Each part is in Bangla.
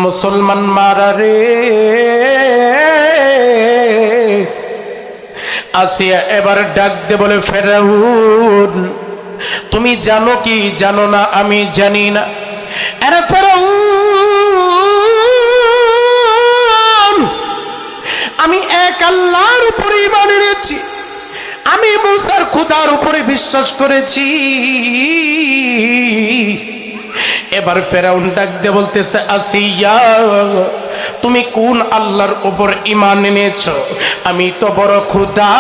মুসলমান মারা রে। আসিয়া এবার ডাক দে বলে, ফেরাউন তুমি জানো কি জানো না আমি জানি না। আরে ফেরাউন, আমি এক আল্লাহর উপরে ঈমান এনেছি, আমি মুসার খোদার উপরে বিশ্বাস করেছি। এবার ফেরাউন ডাক দিয়ে বলতেছে, আসিয়া তুমি কোন আল্লাহর উপর ঈমান এনেছো? আমি তো বড় খোদা,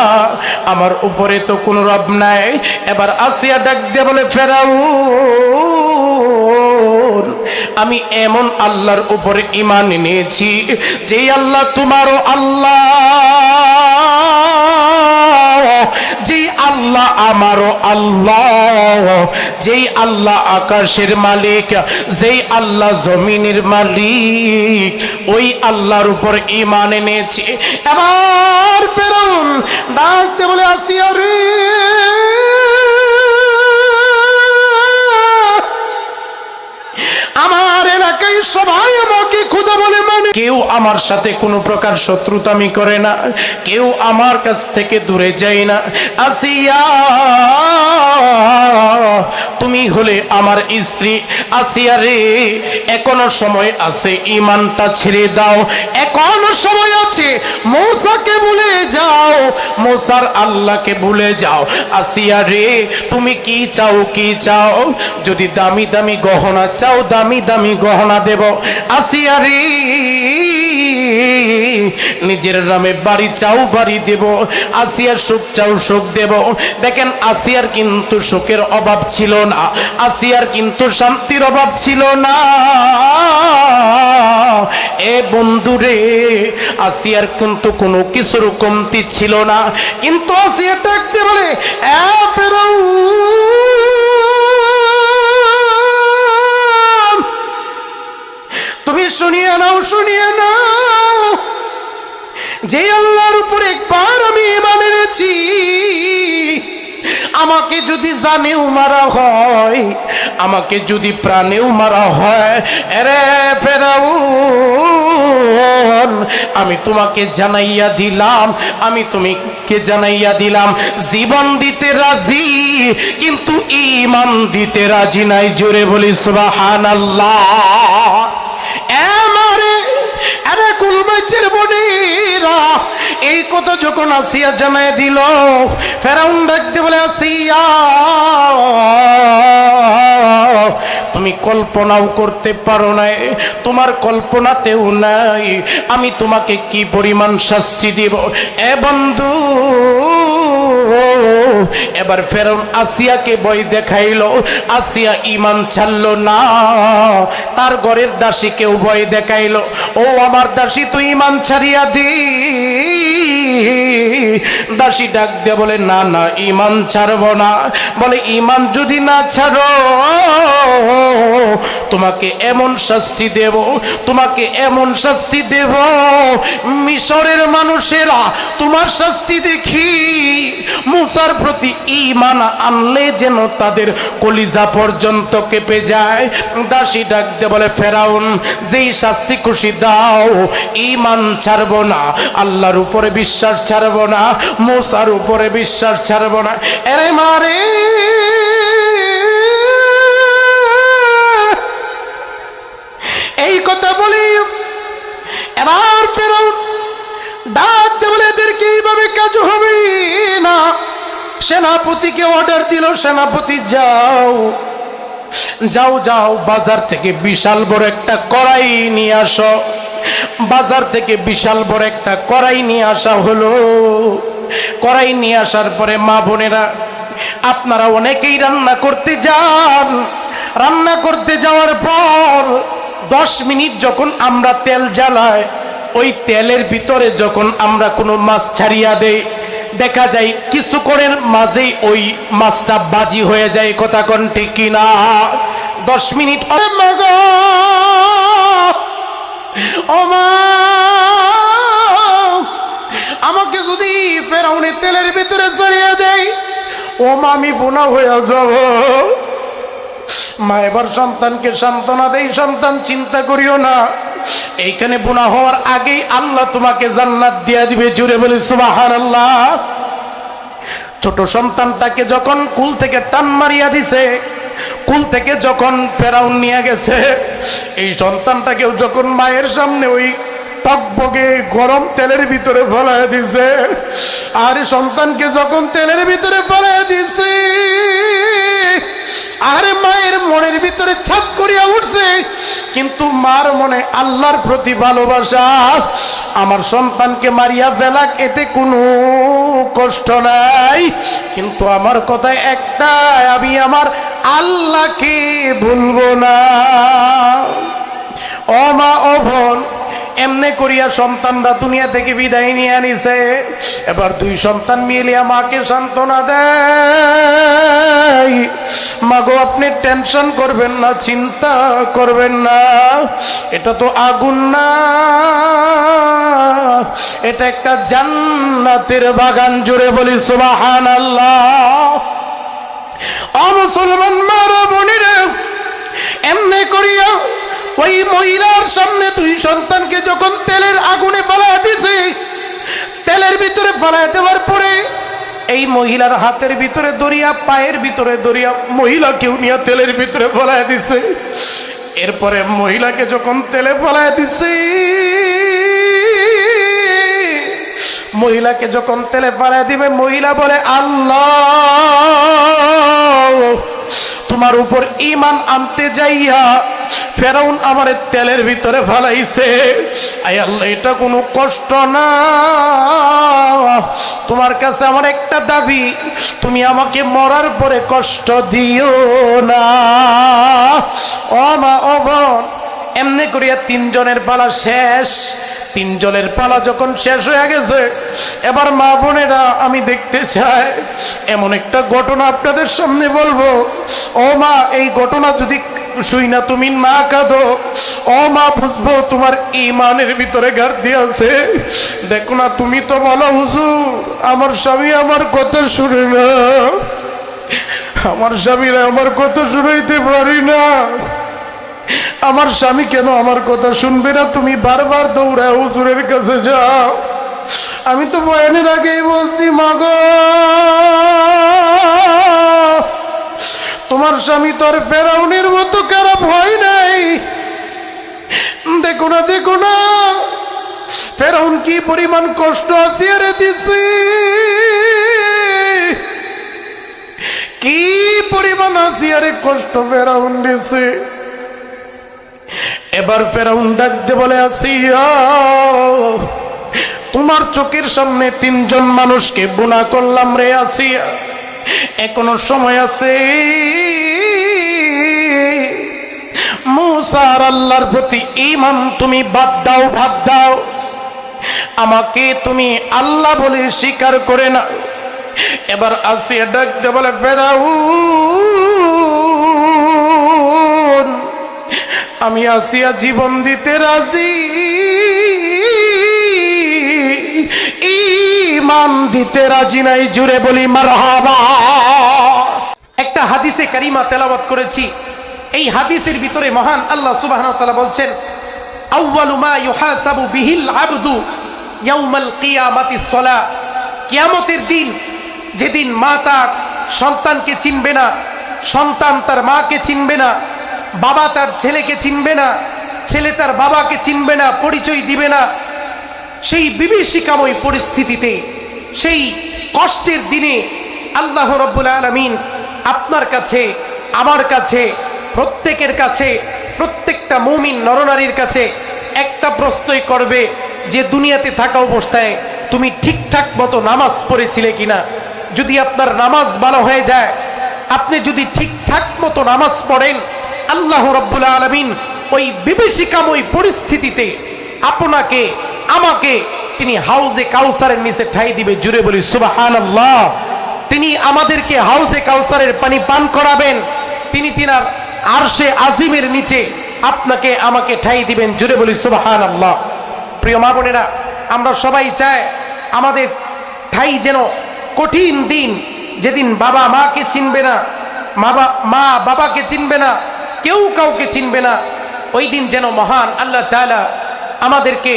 আমার উপরে তো কোনো রব নাই। এবার আসিয়া ডাক দিয়ে বলে, ফেরাউন আমি এমন আল্লাহর উপরে ঈমান এনেছি যেই আল্লাহ তোমারও আল্লাহ, যেই আল্লাহ আমারও আল্লাহ, যেই আল্লাহ আকাশের মালিক, যেই আল্লাহ জমিনের মালিক, ওই আল্লাহর উপর ঈমান এনেছি। এবার ফেরাউন ডাকতে বলে, আসিয়া রে আমার এলাকায় সবাই আমাকে খোদা বলে মানে, কেউ আমার সাথে কোনো প্রকার শত্রুতামি করে না, কেউ আমার কাছ থেকে দূরে যায় না। আসিয়া তুমি হলে আমার স্ত্রী। আসিয়া রে এখনো সময় আছে, ঈমানটা ছেড়ে দাও, এখনো সময় আছে, মূসাকে ভুলে যাও, মূসার আল্লাহকে ভুলে যাও। আসিয়া রে তুমি কি চাও, কি চাও? যদি দামি দামি গহনা চাও, দামি দামি গহনা দেব। আসিয়া রে নিজের নামে বাড়ি চাও, বাড়ি দেব। আসিয়ার সুখ চাও, সুখ দেব। দেখেন আসিয়ার কিন্তু সুখের অভাব ছিল না, আসিয়ার কিন্তু শান্তির অভাব ছিল না। এ বন্ধুরে, আসিয়ার কিন্তু কোনো কিছুর কমতি ছিল না। কিন্তু আসিয়া ডাকতে বলে, তুমি শুনিয়ে নাও, শুনিয়ে নাও, যে আল্লাহর উপর একবার আমি ঈমান এনেছি, আমাকে যদি জানেও মারা হয়, আমাকে যদি প্রাণেও মারা হয়, আরে ফেরাউন আমি তোমাকে জানাইয়া দিলাম, আমি তোমাকে জানাইয়া দিলাম, জীবন দিতে রাজি কিন্তু ঈমান দিতে রাজি নাই। জোরে বলি সুবহানাল্লাহ। আরে কুলবাইচের বোনেরা, এই কথা যখন আসিয়া জানাই দিল, ফেরাউন ডাকতে বলে, আসিয়া তুমি কল্পনাও করতে পারো না, তোমার কল্পনাতেও নাই আমি তোমাকে কি পরিমাণ শাস্তি দিব। এ বন্ধু, এবার ফেরাউন আসিয়াকে ভয় দেখাইলো, আসিয়া ঈমান ছাড়লো না। তার ঘরের দাসীকেও ভয় দেখাইলো, ও আমার দাসী তুই ঈমান ছাড়িয়া দি। দাসী ডাক দিয়ে বলে, না না ঈমান ছাড়বো না। বলে, ঈমান যদি না ছাড়ো তোমাকে এমন শাস্তি দেব, তোমাকে এমন শাস্তি দেব, মিশরের মানুষেরা তোমার শাস্তি দেখি মুসার প্রতি ঈমান আনলে যেন তাদের কলিজা পর্যন্ত কেঁপে যায়। দাসী ডাক দিয়ে বলে, ফেরাউন যেই শাস্তি খুশি দাও, ঈমান ছাড়বো না, আল্লাহর উপরে বিশ্বাস ছাড়বো না, মুসার উপরে বিশ্বাস ছাড়বো না। এরে মারে এই কথা বলি, এবার ফেরাউন ডাক দিয়ে বলে, এদেরকে এইভাবে কাজ হবে না। সেনাপতিকে অর্ডার দিল, সেনাপতি যাও যাও যাও, বাজার থেকে বিশাল বড় একটা কড়াই নিয়ে আসো। বাজার থেকে বিশাল বড় একটা কড়াই নিয়ে আসা হলো। কড়াই নিয়ে আসার পরে মা বোনেরা, আপনারা অনেকেই রান্না করতে যান, রান্না করতে যাওয়ার পর 10 মিনিট যখন আমরা তেল জ্বালাই, ওই তেলের ভিতরে যখন আমরা কোনো মাছ ছাড়িয়া দেই, দেখা যায় কিছুক্ষণের মাঝেই ওই মাছটা বাজি হয়ে যায়। কথা কোন ঠিক কিনা? 10 মিনিট ও মা, আমাকে যদি ফেরাউনের তেলের ভিতরে ছাড়িয়ে দেয়, ও মা আমি বোনা হয়ে যাব। মা এবার সন্তানকে সান্ত্বনা দেই, সন্তান চিন্তা করিও না, এইখানে গুনাহ হওয়ার আগেই আল্লাহ তোমাকে জান্নাত দিয়ে দিবে। জুড়ে বলি সুবহানাল্লাহ। ছোট সন্তানটাকে যখন কুল থেকে টান মারিয়া দিছে, কুল থেকে যখন ফেরাউন নিয়ে গেছে, এই সন্তানটাকেও যখন মায়ের সামনে ওই টকবগে গরম তেলের ভিতরে ফেলায় দিছে, আর সন্তানকে যখন তেলের ভিতরে ফেলায় দিছে, আরে মায়ের মনের ভিতরে ছাপ করিয়া উঠছে, কিন্তু মার মনে আল্লাহর প্রতি ভালোবাসা। আমার সন্তানকে মারিয়া ফেলাক, এতে কোনো কষ্ট নাই, কিন্তু আমার কথায় একটাই, আমি আমার আল্লাহকে ভুলবো না। ও মা ও বোন, এমনে করিয়া সন্তানরা দুনিয়া থেকে বিদায় নিয়ে আনিছে। এবার দুই সন্তান মিলিয়া মাকে সান্ত্বনা দেয়, মাগো আপনি টেনশন করবেন না, চিন্তা করবেন না, এটা তো আগুন না, এটা একটা জান্নাতের বাগান। জুড়ে বলি সুবহানাল্লাহ। ও মুসলমান মারা বোনেরা, এমনে করিয়া ওই মহিলার সামনে দুই সন্তানকে যখন তেলের আগুনে ফেলায় দিছে, তেলের ভিতরে ফেলায় দেওয়ার পরে এই মহিলার হাতের ভিতরে দড়িয়া, পায়ের ভিতরে দড়িয়া, মহিলাকেও নিয়ে তেলের ভিতরে ফেলায় দিছে। এরপরে মহিলাকে যখন তেলে ফেলায় দিছে, মহিলাকে যখন তেলে ফেলায় দিবে, মহিলা বলে আল্লাহ, তোমার উপর ঈমান আনতে যাইয়া ফেরাউন আমার তেলের ভিতরে ফেলাইছে। আয় আল্লাহ, এটা কোনো কষ্ট না, তোমার কাছে আমার একটা দাবি, তুমি আমাকে মরার পরে কষ্ট দিও না। ও মা ও বোন, এমনি করিয়া তিনজনের পালা শেষ। তিনজনের পালা যখন শেষ হয়ে গেছে, এবার মা বোনেরা, আমি দেখতে চাই এমন একটা ঘটনা আপনাদের সামনে বলবো। ও মা, এই ঘটনা যদি শুই না তুমি না কাঁদো, ও মা বুঝবো তোমার ঈমানের ভিতরে ঘাটতি আছে। দেখো না, তুমি তো বলো হুজুর আমার স্বামী আমার কথা শুনে না, আমার স্বামীরা আমার কথা শুনাইতে পারি না, আমার স্বামী কেন আমার কথা শুনবে না? তুমি বারবার দৌড়ায় হুজুরের কাছে যাও। আমি তো বয়ানের আগেই বলছি, মাগো তোমার স্বামী তো আর ফেরাউনের মতো খারাপ হয় নাই। দেখো না, দেখো না ফেরাউন কি পরিমাণ কষ্ট আসিয়ারে দিছে, কি পরিমাণ আসিয়ারে কষ্ট ফেরাউন দিছে। এবার ফেরাউন ডাকতে বলে, আসিয়া তোমার চোখের সামনে তিনজন মানুষকে গুনাহ করলাম রে আসিয়া, এখনো সময় আছে, মুসা আর আল্লাহর প্রতি ঈমান তুমি বাদ দাও, বাদ দাও, আমাকে তুমি আল্লাহ বলে স্বীকার করে না। এবার আসিয়া ডাকতে বলে, ফেরাউন আমি আসিয়া জীবন দিতে রাজি, ঈমান দিতে রাজি নাই। জুড়ে বলি মারহাবা। একটা হাদিসে কারিমা তেলাওয়াত করেছি, এই হাদিসের ভিতরে মহান আল্লাহ সুবহানাহু ওয়া তাআলা বলছেন, আউয়ালু মা ইউহাসাবু বিহিল আবদু ইয়াউমাল কিয়ামাতিস সালাহ। কিয়ামতের দিন, যেদিন মা তার সন্তানকে চিনবে না, সন্তান তার মাকে চিনবে না, বাবা তার ছেলেকে চিনবে না, ছেলে তার বাবাকে চিনবে না, পরিচয় দিবে না, সেই বিভীষিকাময় পরিস্থিতিতে, সেই কষ্টের দিনে আল্লাহ রাব্বুল আলামিন আপনার কাছে, আমার কাছে, প্রত্যেকের কাছে, প্রত্যেকটা মুমিন নরনারীর কাছে একটা প্রশ্নই করবে যে দুনিয়াতে থাকা অবস্থায় তুমি ঠিকঠাক মতো নামাজ পড়েছিলে কিনা। যদি আপনার নামাজ ভালো হয়ে যায়, আপনি যদি ঠিকঠাক মতো নামাজ পড়েন, আল্লাহ রাব্বুল আলামিন ওই বিভীষিকাময় পরিস্থিতিতে আপনাকে আমাকে তিনি হাউজে কাউসারের নিচে ঠাই দিবে। জুড়ে বলি সুবহানাল্লাহ। তিনি আমাদেরকে হাউজে কাউসারের পানি পান করাবেন, তিনি তিনার আরশে আজিমের নিচে আপনাকে আমাকে ঠাই দিবেন। জুড়ে বলি সুবহানাল্লাহ। প্রিয় মা বোনেরা, আমরা সবাই চাই আমাদের ঠাই যেন কঠিন দিন, যেদিন বাবা মাকে চিনবে না, মা বাবাকে চিনবে না, কেউ কাউকে চিনবে না, ওই দিন যেন মহান আল্লাহ তাআলা আমাদেরকে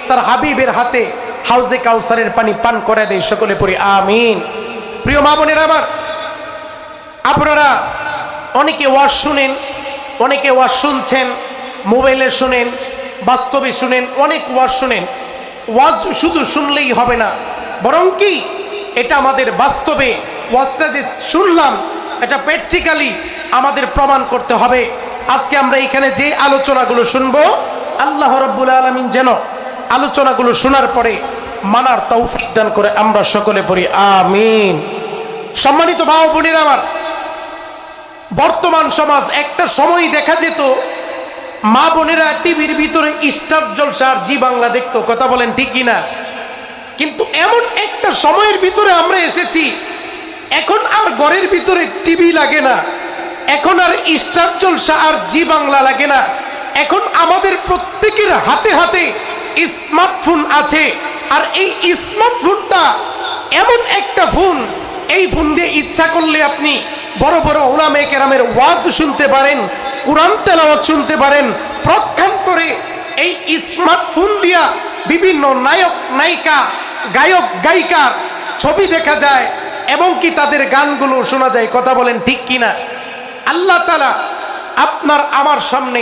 তার হাবিবের হাতে হাউজে কাউসারের পানি পান করে দেয়। সকলে পড়ি আমিন। প্রিয় মা বোনেরা আমার, আপনারা অনেকে ওয়াজ শুনেন, অনেকে ওয়াজ শুনছেন, মোবাইলে শুনেন, বাস্তবে শুনেন, অনেক ওয়াজ শুনেন। ওয়াজ শুধু শুনলেই হবে না, বরং কি এটা আমাদের বাস্তবে ওয়াজটা যে শুনলাম এটা প্র্যাকটিক্যালি আমাদের প্রমাণ করতে হবে। আজকে আমরা এখানে যে আলোচনাগুলো শুনবো, আল্লাহ রাব্বুল আলামিন যেন আলোচনাগুলো শোনার পরে মানার তৌফিক দান করে। আমরা সকলে পড়ি আমিন। সম্মানিত ভাই বোনেরা আমার, বর্তমান সমাজ, একটা সময় দেখা যেত মা বোনেরা টিভির ভিতরে স্টার জলসা আর জি বাংলা দেখতো, কথা বলেন ঠিক কিনা? কিন্তু এমন একটা সময়ের ভিতরে আমরা এসেছি, এখন আর ঘরের ভিতরে টিভি লাগে না, এখন আর স্টার জলসা আর জি বাংলা লাগে না, এখন আমাদের প্রত্যেকের হাতে হাতে স্মার্টফোন আছে। আর এই স্মার্টফোনটা এমন একটা ফোন, এই ফোন দিয়ে ইচ্ছা করলে আপনি বড় বড় উলামায়ে কেরামের ওয়াজ শুনতে পারেন, কোরআন তেলাওয়াত শুনতে পারেন। প্রক্ষান্তরে এই স্মার্টফোন দিয়া বিভিন্ন নায়ক নায়িকা, গায়ক গায়িকার ছবি দেখা যায় এবং কি তাদের গানগুলো শোনা যায়, কথা বলেন ঠিক কিনা? আল্লাহ তাআলা আপনার আমার সামনে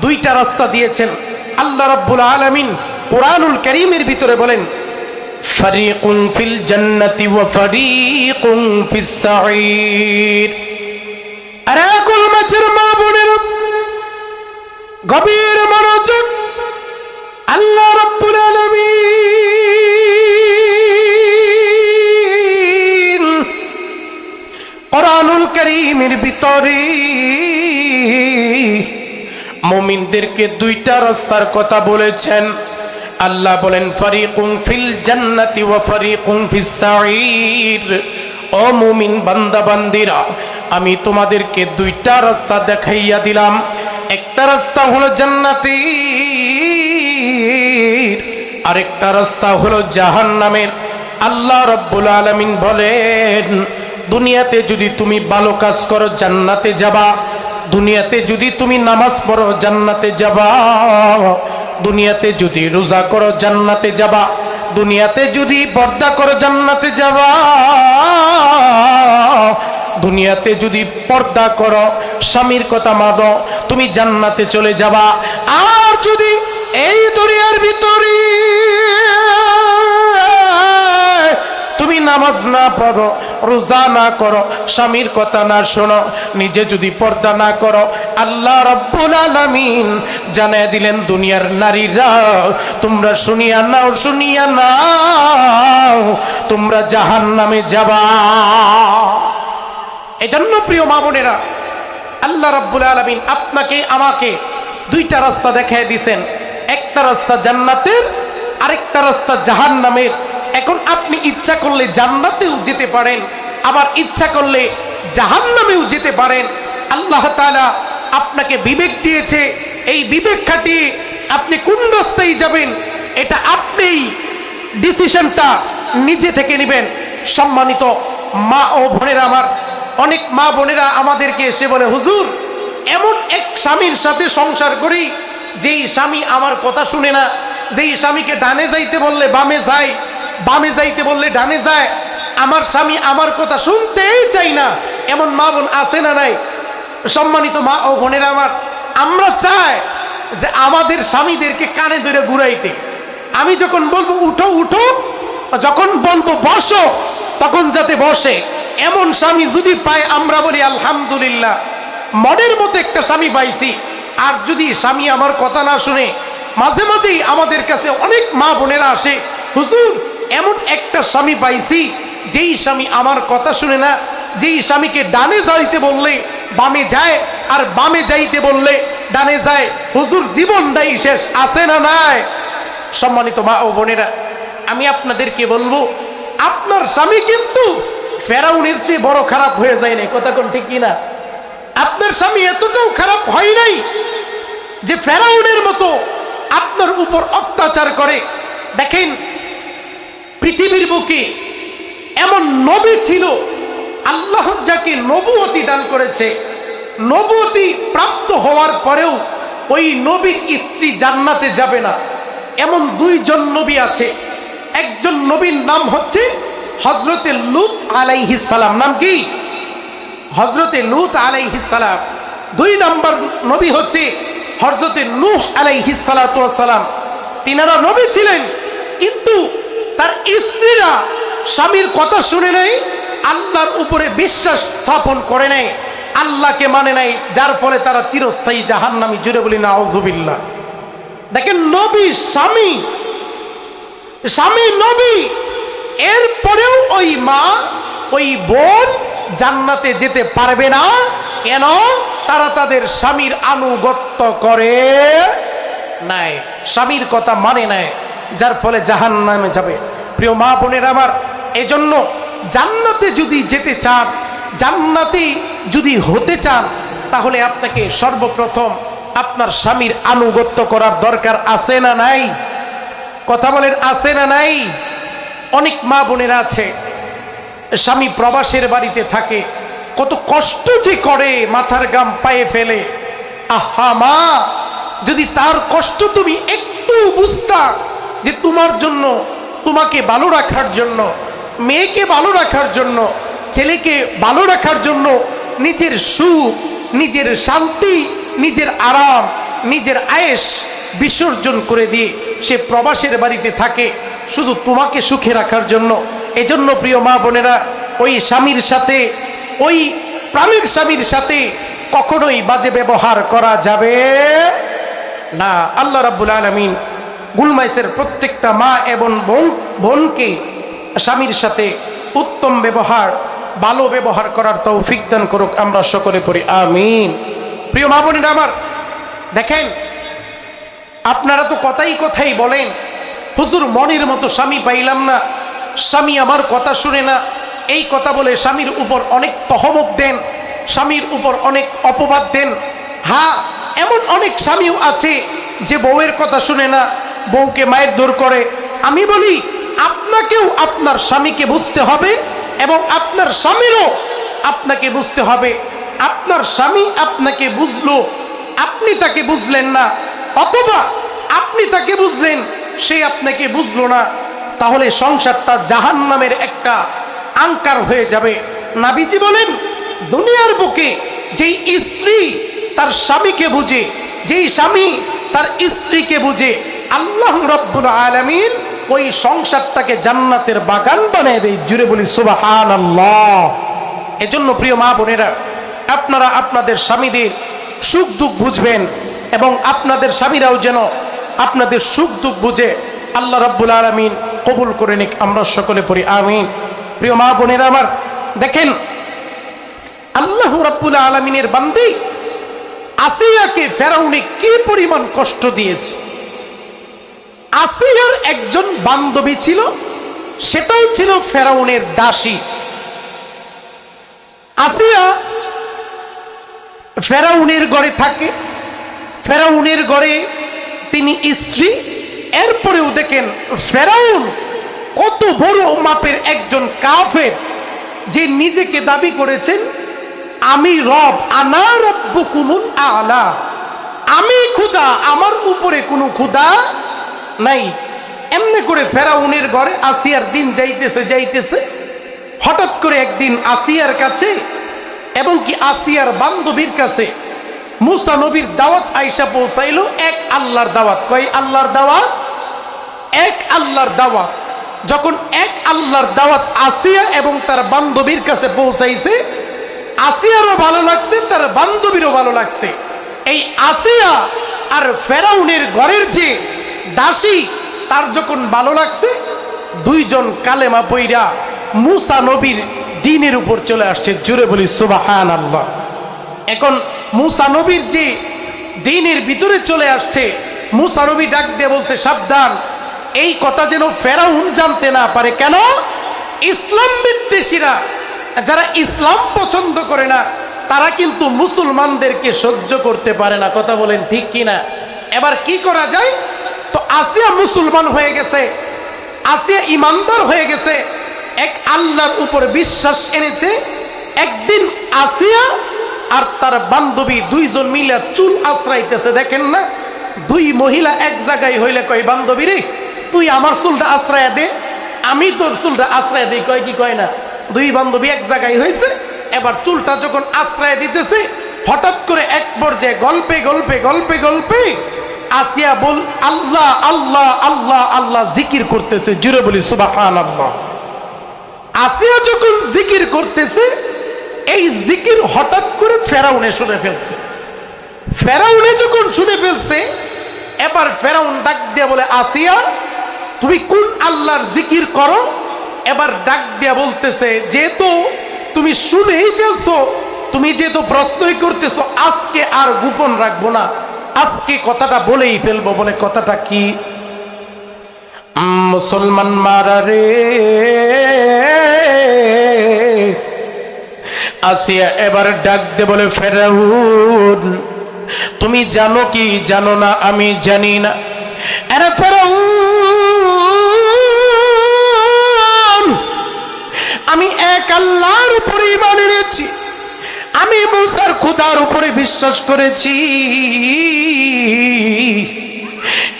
দুইটা রাস্তা দিয়েছেন। আল্লাহ রাব্বুল আলামিন কুরআনুল কারীমের ভিতরে বলেন, ফারিকুন ফিল জান্নাতি ওয়া ফারিকুন ফিস সাঈর। আরে কুল মাছের মা বোনের গভীর মনোযোগ, আল্লাহ রাব্বুল আলামিন কুরআনুল কারীমের ভিতরে মুমিনদেরকে দুইটা রাস্তার কথা বলেছেন। আল্লাহ বলেন, ফারিকুন ফিল জান্নাতি ওয়া ফারিকুন ফিস সাঈর। ও মুমিন বান্দা বান্দিরা, আমি তোমাদেরকে দুইটা রাস্তা দেখাইয়া দিলাম। একটা রাস্তা হলো জান্নাতি, আরেকটা রাস্তা হলো জাহান্নামের। আল্লাহ রাব্বুল আলামিন বলেন, দুনিয়াতে যদি তুমি ভালো কাজ করো জান্নাতে যাবা, দুনিয়াতে যদি তুমি নামাজ পড়ো জান্নাতে যাবা, দুনিয়াতে যদি রোজা করো জান্নাতে যাবা, দুনিয়াতে যদি পর্দা করো জান্নাতে যাবা, দুনিয়াতে যদি পর্দা করো, স্বামীর কথা মানো, তুমি জান্নাতে চলে যাবা। আর যদি এই দুনিয়ার ভিতরে তুমি নামাজ না পড়ো, রোজা না করো, স্বামীর কথা না শোনো, নিজে যদি পর্দা না করো, আল্লাহ রাব্বুল আলামিন জানায় দিলেন, দুনিয়ার নারীরা তোমরা শুনিয়া নাও, শুনিয়া নাও, তোমরা জাহান্নামে যাবা। এজন্য প্রিয় মা বোনেরা, আল্লাহ রাব্বুল আলামিন আপনাকে আমাকে দুইটা রাস্তা দেখায় দিয়েছেন। একটা রাস্তা জান্নাতের, আরেকটা রাস্তা জাহান্নামের। এখন আপনি ইচ্ছা করলে জান্নাতেও যেতে পারেন, আবার ইচ্ছা করলে জাহান্নামেও যেতে পারেন। আল্লাহ তাআলা আপনাকে বিবেক দিয়েছে, এই বিবেক খাটিয়ে আপনি কোন রাস্তায় যাবেন এটা আপনিই ডিসিশনটা নিজে থেকে নেবেন। সম্মানিত মা ও বোনেরা আমার, অনেক মা বোনেরা আমাদেরকে এসে বলে, হুজুর এমন এক স্বামীর সাথে সংসার করি যেই স্বামী আমার কথা শুনে না, যেই স্বামীকে ডানে যাইতে বললে বামে যায়, বামে যাইতে বললে ডানে যায়, আমার স্বামী আমার কথা শুনতেই চাই না। এমন মা বোন আছে না নাই? সম্মানিত মা ও বোনেরা আমার, আমরা চাই যে আমাদের স্বামীদেরকে কানে ধরে ঘুরাইতে। আমি যখন বলবো উঠো উঠো, যখন বলবো বসো তখন যাতে বসে। এমন স্বামী যদি পাই আমরা বলি আলহামদুলিল্লাহ, মনের মতো একটা স্বামী পাইছি। আর যদি স্বামী আমার কথা না শুনে, মাঝে মাঝেই আমাদের কাছে অনেক মা বোনেরা আসে, হুজুর এমন একটা স্বামী পাইছি যেই স্বামী আমার কথা শুনে না, যেই স্বামীকে ডানে যাইতে বললে বামে যায়, আর বামে যাইতে বললে ডানে যায়। হুজুর জীবনটাই শেষ, আছে না নাই? সম্মানিত মা ও বোনেরা, আমি আপনাদেরকে বলবো, আপনার স্বামী কিন্তু ফেরাউনের চেয়ে বড় খারাপ হয়ে যায় না, কথা কোন ঠিক কিনা? আপনার স্বামী এতটাও খারাপ হয় নাই যে ফেরাউনের মতো আপনার উপর অত্যাচার করে। দেখেন পৃথিবীর বুকে এমন নবী ছিল, আল্লাহ যাকে নবুয়তি দান করেছে, নবুয়তি প্রাপ্ত হওয়ার পরেও ওই নবীর স্ত্রী জান্নাতে যাবে না। এমন দুইজন নবী আছে। একজন নবীর নাম হচ্ছে হযরতে লূত আলাইহিস সালাম। নাম কি? হযরতে লূত আলাইহিস সালাম। দুই নম্বর নবী হচ্ছে হযরতে নূহ আলাইহিস সালাতু ওয়াস সালাম। তিনারা নবী ছিলেন, কিন্তু তার স্ত্রীরা স্বামীর কথা শুনে নাই, আল্লাহর উপরে বিশ্বাস স্থাপন করে নাই, আল্লাহকে মানে নাই, যার ফলে তারা চিরস্থায়ী জাহান্নামী। জুড়ে বলি নাউযুবিল্লাহ। দেখেন, নবী স্বামী, স্বামী নবী, এরপরেও ওই মা ওই বোন জান্নাতে যেতে পারবে না। কেন? তারা তাদের স্বামীর আনুগত্য করে নাই, স্বামীর কথা মানে নাই, যার ফলে জাহান্নামে যাবে। প্রিয় মা বোনের আমার, এজন্য জান্নাতে যদি যেতে চান, জান্নাতি যদি হতে চান, তাহলে আপনাকে সর্বপ্রথম আপনার স্বামীর আনুগত্য করার দরকার আছে না নাই? কথা বলেন, আছে না নাই? অনেক মা বোনেরা আছে, স্বামী প্রবাসের বাড়িতে থাকে, কত কষ্ট যে করে, মাথার গাম পায়ে ফেলে। আহা মা, যদি তার কষ্ট তুমি একটু বুঝতা, যে তোমার জন্য, তোমাকে ভালো রাখার জন্য, মেয়েকে ভালো রাখার জন্য, ছেলেকে ভালো রাখার জন্য নিজের সুখ, নিজের শান্তি, নিজের আরাম, নিজের আয়েশ বিসর্জন করে দিয়ে সে প্রবাসের বাড়িতে থাকে শুধু তোমাকে সুখে রাখার জন্য। এজন্য প্রিয় মা বোনেরা, ওই স্বামীর সাথে, ওই প্রাণের স্বামীর সাথে কখনোই বাজে ব্যবহার করা যাবে না। আল্লাহ রাব্বুল আলামিন গুলমাইসের প্রত্যেকটা মা এবং বোনকে স্বামীর সাথে উত্তম ব্যবহার, ভালো ব্যবহার করার তৌফিক দান করুক। আমরা সকলে পড়ি আমিন। প্রিয় মা বোনেরা আমার, দেখেন, আপনারা তো কথাই কথাই বলেন, হুজুর মনের মতো স্বামী পাইলাম না, স্বামী আমার কথা শুনে না। এই কথা বলে স্বামীর উপর অনেক তহমত দেন, স্বামীর উপর অনেক অপবাদ দেন। হ্যাঁ, এমন অনেক স্বামীও আছে যে বউয়ের কথা শুনে না, বউকে মায়ের দৌড় করে। আমি বলি, আপনাকেও আপনার স্বামীকে বুঝতে হবে, এবং আপনার স্বামীরও আপনাকে বুঝতে হবে। আপনার স্বামী আপনাকে বুঝলো, আপনি তাকে বুঝলেন না, অথবা আপনি তাকে বুঝলেন, সে আপনাকে বুঝলো না, তাহলে সংসারটা জাহান্নামের একটা আঙ্কার হয়ে যাবে। নবীজি বলেন, দুনিয়ার বুকে যেই স্ত্রী তার স্বামীকে বুঝে, যেই স্বামী তার স্ত্রীকে বুঝে, আল্লাহ রাব্বুল আলামিন ওই সংসারটাকে জান্নাতের বাগান বানিয়ে দেয়। জুড়ে বলি সুবহানাল্লাহ। এজন্য প্রিয় মা বোনেরা, আপনারা আপনাদের স্বামীদের সুখ দুঃখ বুঝবেন, এবং আপনাদের স্বামীরাও যেন আপনাদের সুখ দুঃখ বুঝে। আল্লাহ রাব্বুল আলামিন কবুল করে নিক। আমরা সকলে পড়ি আমিন। প্রিয় মা বোনেরা আমার, দেখেন, আল্লাহ রাব্বুল আলামিনের বান্দি আসিয়াকে ফেরাউনে কি পরিমাণ কষ্ট দিয়েছে। আসিয়ার একজন বান্ধবী ছিল, সেটাও ছিল ফেরাউনের দাসী। আসিয়া ফেরাউনের ঘরে থাকে, ফেরাউনের ঘরে তিনি স্ত্রী। এরপরেও দেখেন, ফেরাউন কত বড় মাপের একজন কাফের, যে নিজেকে দাবি করেছেন আমি রব, আনা রব্বুকুমুল আলা, আমি খোদা, আমার উপরে কোনো খোদা নাই। এমনি করে ফেরাউনের ঘরে আসিয়ার দিন যাইতেছে যাইতেছে, হঠাৎ করে একদিন আসিয়ার কাছে, এবং কি আসিয়ার বান্ধবীর কাছে মুসা নবীর দাওয়াত আইসা পৌঁছাইলো। এক আল্লাহর দাওয়াত। কয় আল্লাহর দাওয়াত? এক আল্লাহর দাওয়াত। যখন এক আল্লাহর দাওয়াত আসিয়া এবং তার বান্ধবীর কাছে পৌঁছাইছে, আসিয়ারও ভালো লাগছে, তার বান্ধবীরও ভালো লাগছে। এই আসিয়া আর ফেরাউনের ঘরের যে দাসী, তার যখন ভালো লাগছে, দুইজন কালেমা পইরা মুসা নবীর দ্বীনের উপর চলে আসছে। জুড়ে বলি সুবহানাল্লাহ। এখন মুসা নবীর যে দ্বীনের ভিতরে চলে আসছে, মুসা নবী ডাক দিয়ে বলছে, সাবধান, এই কথা যেন ফেরাউন জানতে না পারে। কেন? ইসলাম বিদ্বেষীরা, যারা ইসলাম পছন্দ করে না, তারা কিন্তু মুসলমানদেরকে সহ্য করতে পারে না। কথা বলেন ঠিক কিনা? এবার কি করা যায়? তো আসিয়া মুসলমান হয়ে গেছে, আসিয়া ইমানদার হয়ে গেছে, এক আল্লাহর উপর বিশ্বাস এনেছে। একদিন আসিয়া আর তার বান্ধবী দুইজন মিলে চুল আশ্রাইতেছে। দেখেন না, দুই মহিলা এক জায়গায় হইলে কয় বান্ধবী রে তুই আমার চুলটা আশ্রয় দে, আমি তোর চুলটা আশ্রয় দিই, কয় কি কয় না? দুই বান্ধবী এক জায়গায় হয়েছে, এবার চুলটা যখন আশ্রয় দিতেছে হঠাৎ করে এক পর্যায়ে গল্পে গল্পে গল্পে গল্পে আসিয়া বল আল্লাহ আল্লাহ আল্লাহ আল্লাহ জিকির করতেছে, জুড়ে বলি সুবহানাল্লাহ। আসিয়া যখন জিকির করতেছে এই জিকির হঠাৎ করে ফেরাউনে শুনে ফেলছে। ফেরাউনে যখন শুনে ফেলছে এবার ফেরাউন ডাক দিয়ে বলে আসিয়া তুমি কোন আল্লাহর জিকির করো? এবার ডাক দিয়ে বলতেছে যেহেতু তুমি শুনেই ফেলছো, তুমি যেহেতু প্রশ্নই করতেছো, আজকে আর গোপন রাখবো না, আজকে কথাটা বলেই ফেলবো। বলে কথাটা কি? মুসলমান মারা রে। আসিয়া এবার ডাক দে বলে ফেরাউন তুমি জানো কি জানো না? আমি জানি না। আরে ফেরাউন আমি এক আল্লাহর উপরে ঈমান এনেছি, আমি মুসার খোদার উপরে বিশ্বাস করেছি।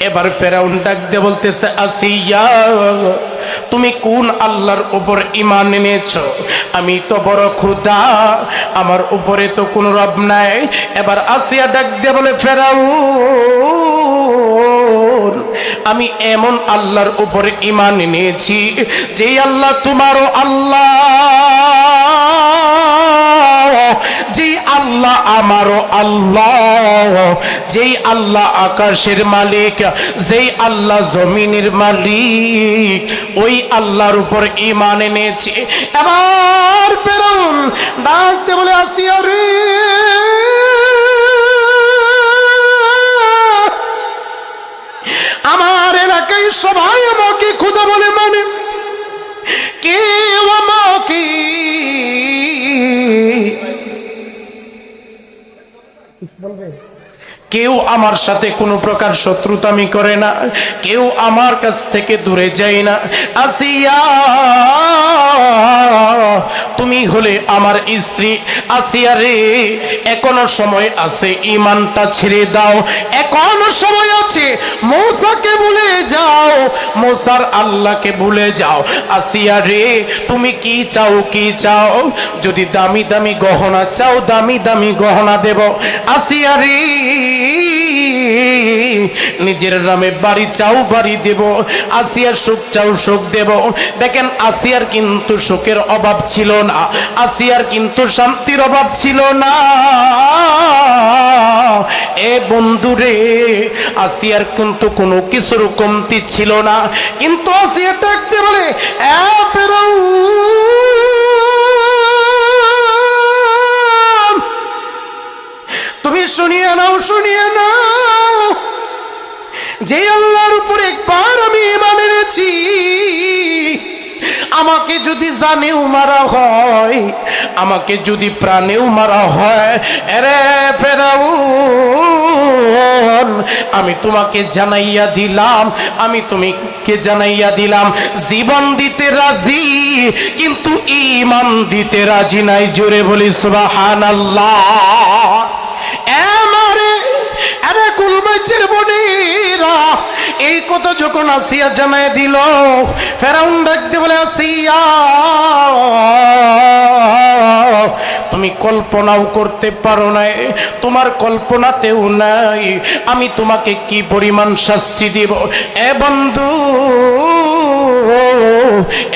এবার ফেরাউন ডাক দিয়ে বলতেছে আসিয়া তুমি কোন আল্লাহর উপর ঈমান এনেছো? আমি তো বড় খোদা, আমার উপরে তো কোনো রব নাই। এবার আসিয়া ডাক দিয়ে বলে ফেরাউন আমি এমন আল্লাহর উপর ঈমান এনেছি যে আল্লাহ তোমারও আল্লাহ, যেই আল্লাহ আমারও আল্লাহ, যেই আল্লাহ আকাশের মালিক, যেই আল্লাহ জমিনের মালিক, ওই আল্লাহর উপর ঈমান এনেছে। এবার ফেরাউন ডাকতে বলে আসিয়া রে আমার এলাকায় সবাই আমাকে খোদা বলে মানে, কেউ আমাকে কেউ আমার সাথে কোনো প্রকার শত্রুতামি করে না, কেউ আমার কাছ থেকে দূরে যায় না। আসিয়া তুমি হলে আমার স্ত্রী। আসিয়া রে এখনো সময় আছে, ঈমানটা ছেড়ে দাও, এখনো সময় আছে, মূসাকে ভুলে যাও, মূসার আল্লাহকে ভুলে যাও। আসিয়া রে তুমি কি চাও? কি চাও? যদি দামি দামি গহনা চাও দামি দামি গহনা দেব। আসিয়া রে নিজের নামে বাড়ি চাও বাড়ি দেব। আসিয়ার সুখ চাও সুখ দেব। দেখেন আসিয়ার কিন্তু সুখের অভাব ছিল না, আসিয়ার কিন্তু শান্তির অভাব ছিল না। এ বন্ধুরে আসিয়ার কিন্তু কোনো কিছুর কমতি ছিল না, কিন্তু আসিয়া ডাকতে বলে তুমি শুনিয়ে নাও, শুনিয়ে নাও, যে আল্লাহর উপর একবার আমি ঈমান এনেছি, আমাকে যদি জানেও মারা হয়, আমাকে যদি প্রাণেও মারা হয়, আরে ফেরাউন আমি তোমাকে জানাইয়া দিলাম, আমি তোমাকে জানাইয়া দিলাম জীবন দিতে রাজি কিন্তু ঈমান দিতে রাজি নাই। জোরে বলি সুবহানাল্লাহ। আরে কুলমাইচের বোনেরা এই কথা যখন আসিয়া জানাই দিল, ফেরাউন ডাকতে বলে আসিয়া তুমি কল্পনাও করতে পারো নাই, তোমার কল্পনাতেও নাই আমি তোমাকে কি পরিমাণ শাস্তি দিব। এ বন্ধু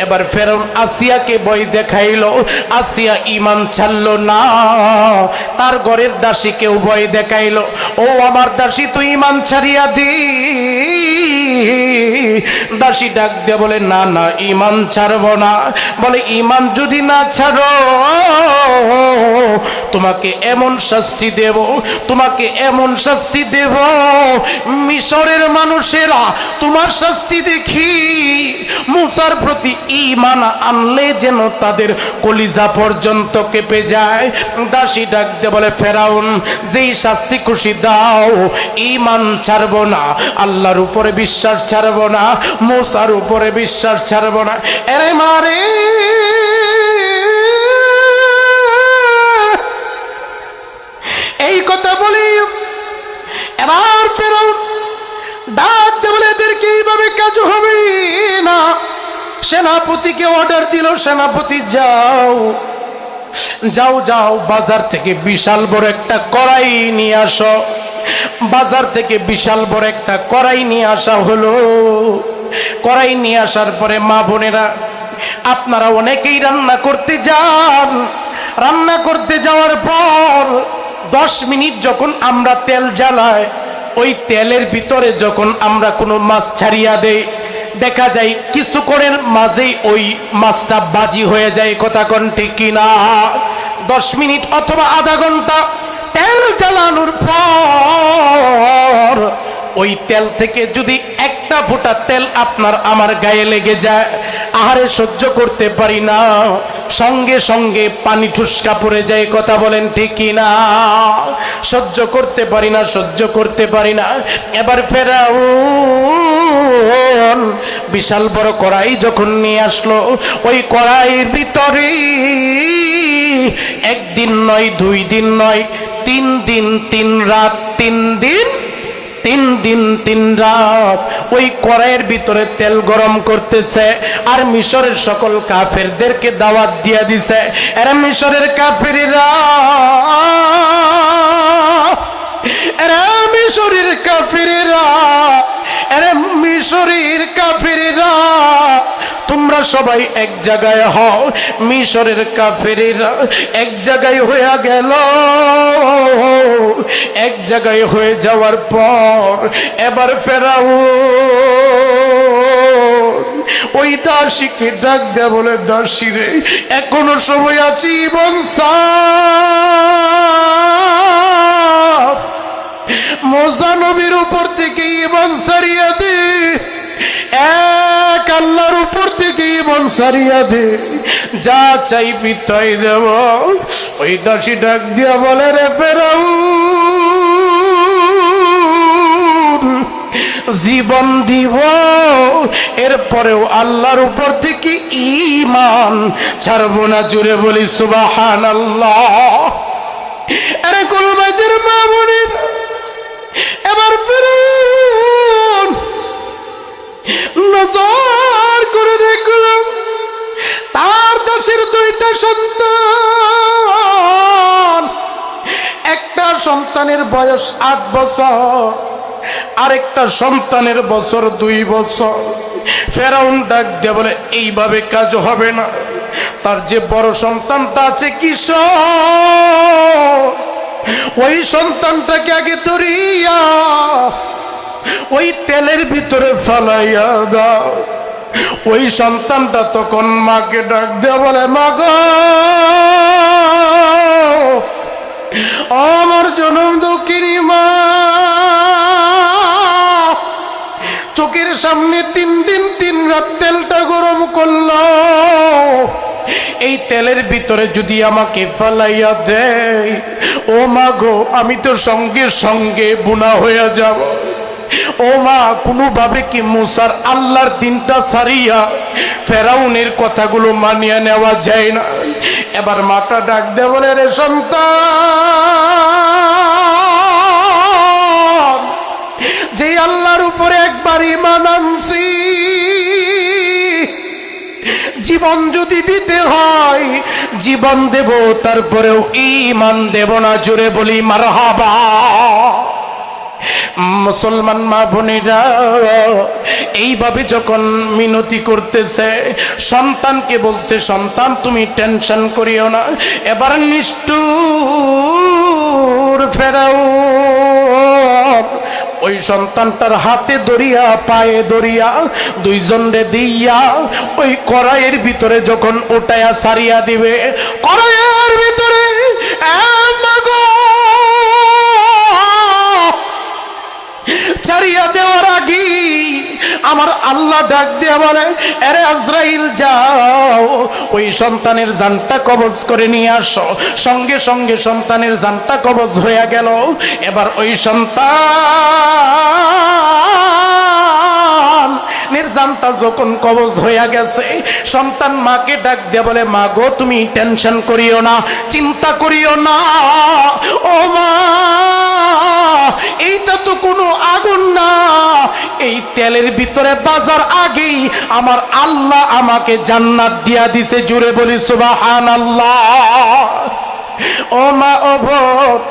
এবার ফেরাউন আসিয়াকে ভয় দেখাইলো, আসিয়া ঈমান ছাড়লো না, তার ঘরের দাসীকেও ভয় দেখাইলো, ও আমার দাসী তুই ঈমান ছাড়িয়া দি। দাসী ডাক দিয়ে বলে না না ঈমান ছাড়বো না। বলে ঈমান যদি না ছাড়ো তোমাকে এমন শাস্তি দেব, তোমাকে এমন শাস্তি দেব, মিশরের মানুষেরা তোমার শাস্তি দেখি মূসার প্রতি ঈমান আনলে যেন তাদের কলিজা পর্যন্ত কেঁপে যায়। দাসী ডাক দিয়ে বলে ফেরাউন যেই শাস্তি খুশি দাও, ঈমান ছাড়বো না, আল্লাহর উপরে বিশ্বাস ছাড়বো না, মূসার উপরে বিশ্বাস ছাড়বো না। এরে মারে এই কথা বলি এবার ফেরাউন সেনাপতিকে অর্ডার দিল, সেনাপতি যাও যাও যাও, বাজার থেকে বিশাল বড় একটা কড়াই নিয়ে আসো। বাজার থেকে বিশাল বড় একটা কড়াই নিয়ে আসা হলো। কড়াই নিয়ে আসার পরে মা বোনেরা, আপনারা অনেকেই রান্না করতে যান। রান্না করতে যাওয়ার পর 10 মিনিট যখন আমরা তেল জ্বালাই, ওই তেলের ভিতরে যখন আমরা কোনো মাছ ছাড়িয়া দেই, দেখা যায় কিছুক্ষণের মাঝেই ওই মাছটা বাজি হয়ে যায়। কথা কোন ঠিক কিনা? 10 মিনিট অথবা আধা ঘন্টা তেল জ্বালানোর পর ওই তেল থেকে যদি একটা ফোঁটা তেল আপনার আমার গায়ে লেগে যায়, আহারে সহ্য করতে পারি না, সঙ্গে সঙ্গে পানি ঠুসকা পড়ে যায়। কথা বলেন ঠিক কিনা? সহ্য করতে পারি না, সহ্য করতে পারি না। এবার ফেরাউন বিশাল বড় কড়াই যখন নিয়ে আসলো, ওই কড়াইয়ের ভিতরে একদিন নয়, 2 দিন নয়, 3 দিন 3 রাত, 3 দিন 3 রাত ওই কড়াইয়ের ভিতরে তেল গরম করতেছে। আর মিশরের সকল কাফেরদেরকে দাওয়াত দিয়া দিছে, এরা মিশরের কাফেরেরা, এরা মিশরের কাফেরেরা, এরা মিশরের কাফেরেরা, তোমরা সবাই এক জায়গায় হও। মিশরের কাফেরেরা এক জায়গায় হয়ে গেল। এক জায়গায় হয়ে যাওয়ার পর এবার ফেরাউন ওই দাসীকে ডাক দেয়া বলে, দাসী রে, এখনো সময় আছে, এবং মুসা নবীর উপর থেকে ঈমান সারিয়া দে, এক আল্লাহর উপর থেকে ঈমান সারিয়া দে, যা চাইবি তাই দেব। ওই দাসী ডাক দিয়া বলে, রে ফেরাউন, জীবন দিব, এরপরেও আল্লাহর উপর থেকে ঈমান ছাড়বো না। জুড়ে বলি সুবহানাল্লাহ। আরে কুলবাজের মা বোনের, এবার ফেরাউন নজর করে দেখলাম তার দাসের 2টা সন্তান। একটা সন্তানের বয়স 8 বছর, আরেকটা সন্তানের বছর 2 বছর। ফেরাউন ডাক দিয়ে বলে, এইভাবে কাজ হবে না। তার যে বড় সন্তানটা আছে কিশোর, ওই সন্তানটাকে আগে ধরিয়া ওই তেলের ভিতরে ফেলাইয়া দাও। ওই সন্তানটা তখন মাকে ডাক দিয়ে বলে, মা গো, আমার জনম দুঃখিনী মা, চোখের সামনে 3 দিন 3 রাত তেলটা গরম করলো, এই তেলের ভিতরে যদি আমাকে ফেলাইয়া দেয়, ও মা গো, আমি তো সঙ্গে সঙ্গে বুনা হয়ে যাব। ও মা, কোনোভাবে কি মুসার আল্লাহর দিনটা ছাড়িয়া ফেরাউনের কথাগুলো মানিয়ে নেওয়া যায় না? এবার মাটা ডাক দে বলে, রে সন্তান, যে আল্লাহর উপরে একবার ঈমান আনছি, জীবন যদি দিতে হয় জীবন দেব, তারপরেও ঈমান দেব না। জোরে বলি মারহাবা। মুসলমান মা বোনেরা এইভাবে যখন মিনতি করতেছে, সন্তানকে বলছে, সন্তান তুমি টেনশন করিও না। এবার নিষ্ঠুর ফেরাউন ওই সন্তানটার হাতে ধরিয়া পায়ে ধরিয়া 2 জনরে দিয়া ওই কড়াইয়ের ভিতরে যখন উঠায়া সারিয়া দিবে, কড়াইয়ের ভিতরে ছাড়িয়া দেওয়ার আগে আমার আল্লাহ ডাক দিয়া বলে, আরে আজরাইল যাও, ওই সন্তানের জানটা কবজ করে নিয়ে আসো। সঙ্গে সঙ্গে সন্তানের জানটা কবজ হয়ে গেল। এবার ওই সন্তান স্বপ্নের জানটা যখন কবজ হইয়া গেছে, সন্তান মাকে ডাক দিয়ে বলে, মা গো তুমি টেনশন করিও না, চিন্তা করিও না। ও মা, এইটা তো কোনো আগুন না, এই তেলের ভিতরে বাজার আগেই আমার আল্লাহ আমাকে জান্নাত দিয়া দিছে। জুড়ে বলি সুবহানাল্লাহ। ও মা, ও বোন,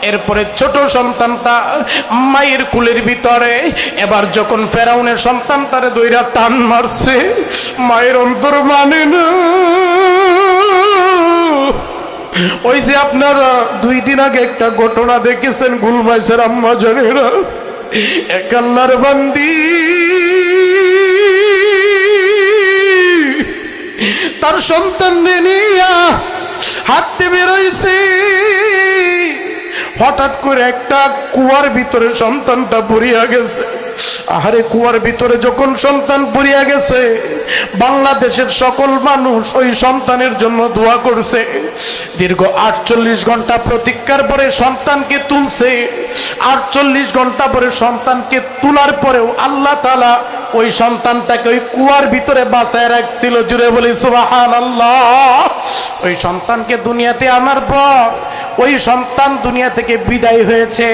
এরপরে ছোট সন্তানটা মায়ের কুলের ভিতরে, এবার যখন ফেরাউনের সন্তান তারে দইরা টান মারছে, মায়ের অন্তর মানে না। ওই যে আপনারা 2 দিন আগে একটা ঘটনা দেখেছেন, গুলমাইসের আম্মা জানেরা, এক আল্লাহর বান্দি তার সন্তান নিয়া হাঁটতে বেরোইছে, হঠাৎ করে একটা কুয়ার ভিতরে সন্তানটা পড়িয়া গেছে। আহারে, কুয়ার ভিতরে যখন সন্তান পড়িয়া গেছে, বাংলাদেশের সকল মানুষ ওই সন্তানের জন্য দোয়া করছে। দীর্ঘ 48 ঘন্টা প্রতীক্ষার পরে সন্তানকে তুলছে। 48 ঘন্টা পরে সন্তানকে তোলার পরেও আল্লাহ তাআলা ওই সন্তানটাকে ওই কুয়ার ভিতরে বাঁচায় রাখছিল। জুড়ে বলি সুবহানাল্লাহ। ওই সন্তানকে দুনিয়াতে আনার পর ওই সন্তান দুনিয়া থেকে বিদায় হয়েছে,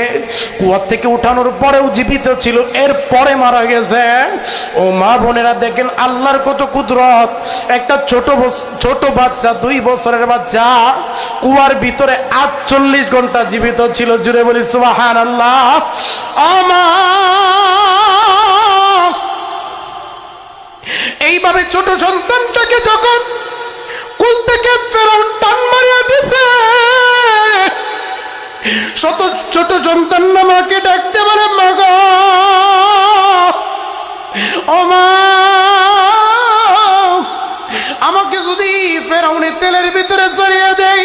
কুয়া থেকে উঠানোর পরেও জীবিত ছিল, এর পরে মারা গেছে। ও মা বোনেরা, দেখেন আল্লাহর কত কুদরত। একটা ছোট বাচ্চা, 2 বছরের বাচ্চা, কুয়ার ভিতরে 48 ঘন্টা জীবিত ছিল। জুড়ে বলি সুবহানাল্লাহ। আমা, এইভাবে ছোট সন্তানটাকে যখন কুল থেকে ফেরাউন টান মারিয়া দিছে, ছোট সন্তান আমাকে ডাকতে পারে, মা গো, ও মা, আমাকে যদি ফেরাউনের তেলের ভিতরে চড়িয়ে দেয়,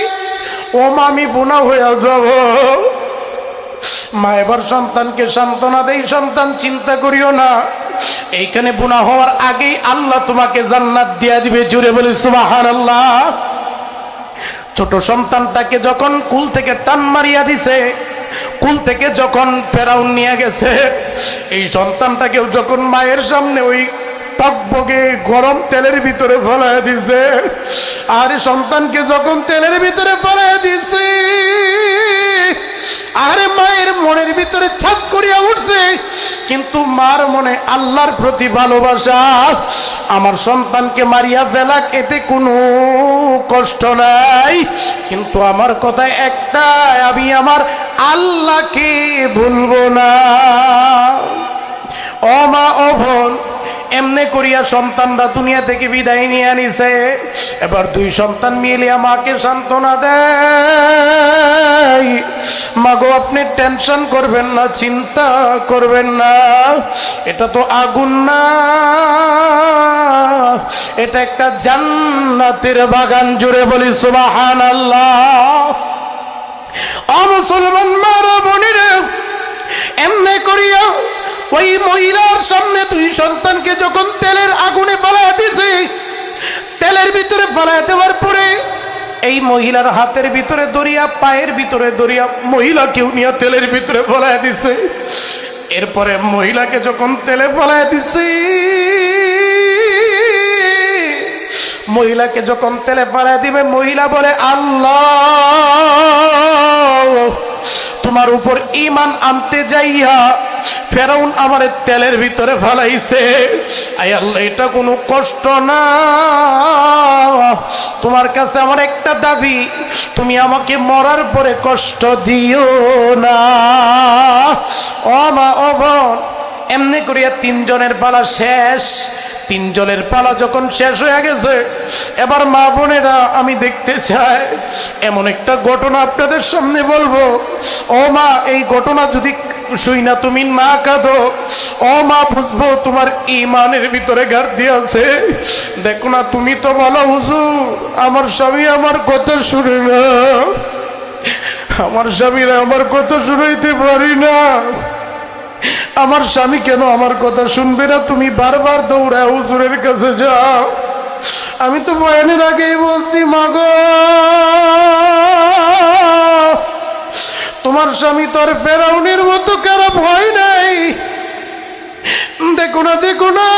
ও মা, আমি বুনা হয়ে যাব। মা এবার সন্তানকে সান্ত্বনা দেই, সন্তান চিন্তা করিও না, এইখানে বুনা হওয়ার আগেই আল্লাহ তোমাকে জান্নাত দিয়া দিবে। জুড়ে বলি সুবহানাল্লাহ। ছোট সন্তানটাকে যখন কুল থেকে টান মারিয়া দিছে, কুল থেকে যখন ফেরাউন নিয়ে গেছে, এই সন্তানটাকেও যখন মায়ের সামনে ওই টকবগে গরম তেলের ভিতরে ফেলাইয়া দিছে, আর সন্তানকে যখন তেলের ভিতরে ফেলাইয়া দিছে, আরে মায়ের মনের ভিতরে ছাপ করিয়া উঠছে, কিন্তু মার মনে আল্লাহর প্রতি ভালোবাসা। আমার সন্তানকে মারিয়া ফেলাক, এতে কোনো কষ্ট নাই, কিন্তু আমার কথা একটাই, আমি আমার আল্লাহকে ভুলবো না। ও মা, ও বোন, এমনে করিয়া সন্তানরা দুনিয়া থেকে বিদায় নিয়ে আনিছে। এবার 2 সন্তান মিলিয়া মাকে সান্ত্বনা দেয়, মা গো, আপনি টেনশন করবেন না, চিন্তা করবেন না, এটা তো আগুন না, এটা একটা জান্নাতের বাগান। জুড়ে বলি সুবহানাল্লাহ। ও মুসলমান মা ও বোনেরা, এমনে করিয়া ওই মহিলার সামনে 2 সন্তানকে যখন তেলের আগুনে ফেলাইয়া দিছে, তেলের ভিতরে ফেলাইয়া দেওয়ার পরে এই মহিলার হাতের ভিতরে দড়িয়া, পায়ের ভিতরে দড়িয়া, মহিলাকেও নিয়ে তেলের ভিতরে ফেলাইয়া দিছে। এরপরে মহিলাকে যখন তেলে ফেলাইয়া দিছে, মহিলাকে যখন তেলে ফেলাইয়া দিবে, মহিলা বলে, আল্লাহ, তোমার উপর ঈমান আনতে যাইয়া ফেরাউন আমার তেলের ভিতরে ফেলাইছে। আয় আল্লাহ, এটা কোনো কষ্ট না, তোমার কাছে আমার একটা দাবি, তুমি আমাকে মরার পরে কষ্ট দিও না। ও মা, ও বোন, এমনি করিয়া 3 জনের পালা শেষ। 3 জনের পালা যখন শেষ হয়ে গেছে, এবার মা বোনেরা, আমি দেখতে চাই এমন একটা ঘটনা আপনাদের সামনে বলবো। ও মা, এই ঘটনা যদি শুই না তুমি না কাঁদো, ও মা, বুঝবো তোমার ইমানের ভিতরে ঘাটতি আছে। দেখো না, তুমি তো বলো, হুজুর, আমার স্বামী আমার কথা শুনে না, আমার স্বামীরা আমার কথা শুনাইতে পারি না, আমার স্বামী কেন আমার কথা শুনবে না? তুমি বারবার দৌড়ায় হুজুরের কাছে যাও। আমি তো বয়ানের আগেই বলছি, মা গো, তোমার স্বামী তোর ফেরাউনের মতো খারাপ হয় নাই। দেখো না, দেখো না,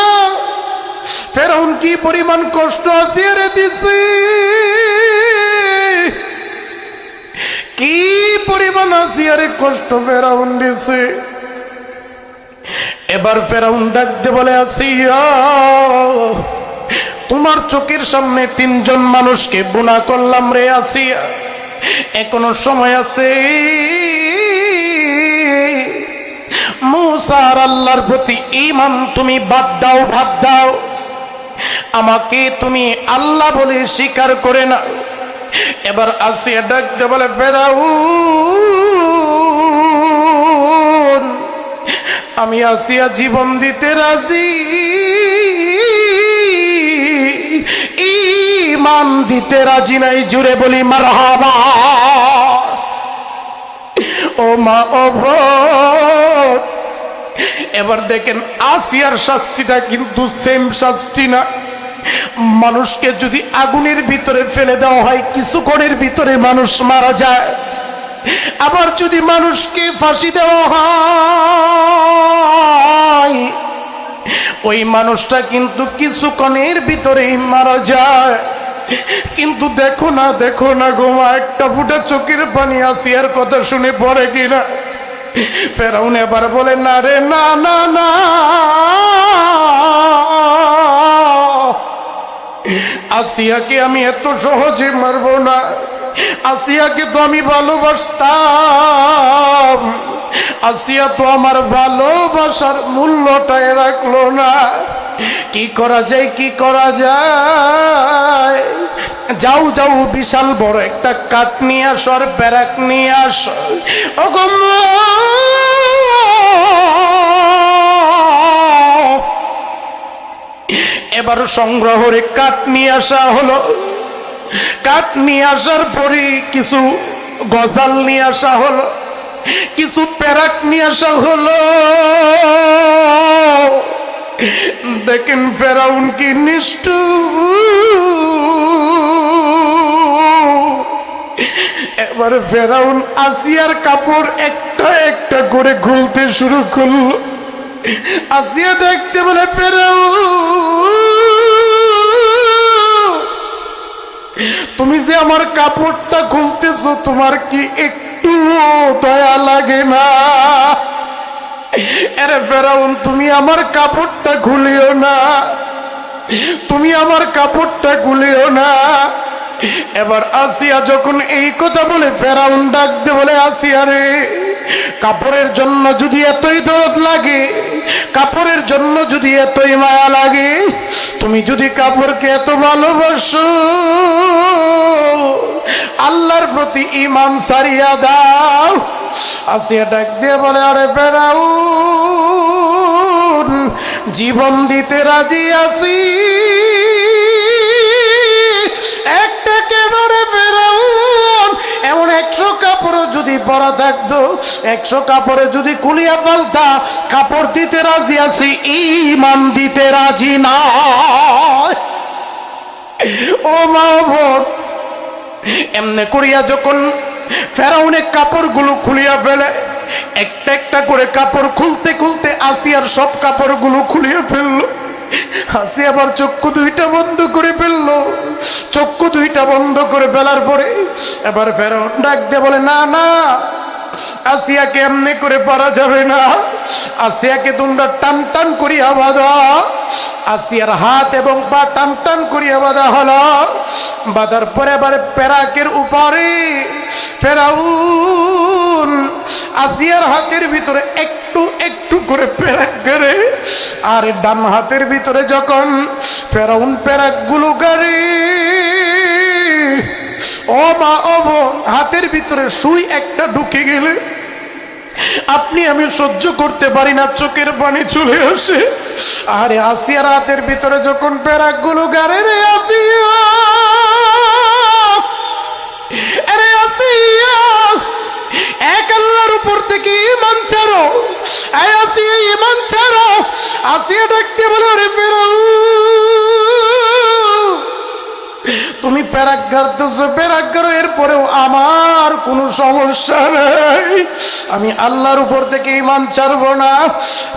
ফেরাউন কি পরিমাণ কষ্ট আসিয়ারে দিছে, কি পরিমাণ আসিয়ারে কষ্ট ফেরাউন দিছে। এবার ফেরাউন ডাকতে বলে, আসিয়া তোমার চোখের সামনে 3 জন মানুষকে বুনা করলাম রে আসিয়া, এখনো সময় আছে। মুসা আর আল্লাহর প্রতি ঈমান তুমি বাদ দাও, বাদ দাও, আমাকে তুমি আল্লাহ বলে স্বীকার করে না। এবার আসিয়া ডাকতে বলে, ফেরাউন আমি আসিয়া জীবন দিতে রাজি, ঈমান দিতে রাজি নাই। জুড়ে বলি মারহাবা। ও মা ও বোন, এবার দেখেন আসিয়ার শাস্তিটা কিন্তু সেম শাস্তি না। মানুষকে যদি আগুনের ভিতরে ফেলে দেওয়া হয় কিছুক্ষণের ভিতরে মানুষ মারা যায়, আবার যদি মানুষকে ফাঁসি দেওয়া হয় ওই মানুষটা কিন্তু কিছুক্ষণের ভিতরেই মারা যায়। কিন্তু দেখো না, দেখো না গোমা, একটা ফুটা চোখের পানি আসিয়ার কথা শুনে পড়ে কিনা। ফেরাউন এবার বলে, না রে, না না না, আসিয়াকে আমি এত সহজে মারবো না। আসিয়াকে তো আমি ভালোবাসতাম, আসিয়া তো আমার ভালোবাসার মূল্যটাই রাখলো না। কি করা যায়, কি করা যায়? যাও যাও, বিশাল বড় একটা কাঠ নিয়ে আস আর ব্যারাক নিয়ে আস। এবার সংগ্রহরে কাঠ নিয়ে আসা হলো। কাঠ নিয়ে আসার পরে কিছু গজাল নিয়ে আসা হলো, কিছু প্যারাক নিয়ে আসা হলো। দেখেন ফেরাউন কি নিষ্ঠুর। এবার ফেরাউন আসিয়ার কাপড় একটা একটা করে খুলতে শুরু করলো। আসিয়া দেখতে বলে, ফেরাউন তুমি যে আমার কাপড়টা খুলতেছো, তোমার কি একটু দয়া লাগে না? আরে ফেরাউন তুমি আমার কাপড়টা খুলিও না, তুমি আমার কাপড়টা খুলিও না। এবার আসিয়া যখন এই কথা বলে ফেরাউন ডাকতে বলে, আসিয়া রে, কাপড়ের জন্য যদি এতই দরদ লাগে, কাপড়ের জন্য যদি এতই মায়া লাগে, তুমি যদি কাপড়কে এত ভালোবাসো, আল্লাহর প্রতি ঈমান ছাড়িয়া দাও। আসিয়া ডাক দিয়ে বলে, আরে ফেরাউন জীবন দিতে রাজি আছি। একটা কেবারে ফেরাউন এমন 100 কাপড় যদি পরা থাকতো, 100 কাপড়ে যদি কুলিয়া পাল্টা, কাপড় দিতে রাজি আছি, ঈমান দিতে রাজি না। ও মা বোন, এমনি করিয়া যখন ফেরাউনের কাপড়গুলো খুলিয়া ফেলে, একটা একটা করে কাপড় খুলতে খুলতে আসিয়ার সব কাপড়গুলো খুলিয়া ফেললো। আসিয়া আবার চক্ষু দুইটা বন্ধ করে ফেললো। চক্ষু দুইটা বন্ধ করে ফেলার পরে এবার ফেরাউন ডাক দিয়ে বলে, না না, আসিয়াকে এমনি করে পারা যাবে না, আসিয়াকে তোমরা টান টান করিয়া বাঁধা। আসিয়ার হাত এবং পা টান টান করিয়া বাঁধা হলো। বাঁধার পরে এবার প্যারাকের উপরে ফেরাউন আসিয়ার হাতের ভিতরে একটু একটু করে প্যারাক করে, আর ডান হাতের ভিতরে যখন ফেরাউন প্যারাক গুলো গাড়ি, ও মা ও বোন, হাতের ভিতরে সুই একটা ঢুকে গেলে আপনি আমি সহ্য করতে পারি না, চোখের পানি চলে আসে। আরে আসিয়ার হাতের ভিতরে যখন প্যারাক গুলো গাড়ে, রে আসিয়া, আরে আসিয়া, এক আল্লাহর উপর থেকে ঈমান ছাড়ো, আসিয়া ঈমান ছাড়ো। আসিয়া ডাকতে বলে, রে ফেরাউন তুমি প্যারাক গাড়তেছো, প্যারাক গাড়ো, এরপরেও আমার কোনো সমস্যা নাই, আমি আল্লাহর উপর থেকে ঈমান ছাড়বো না।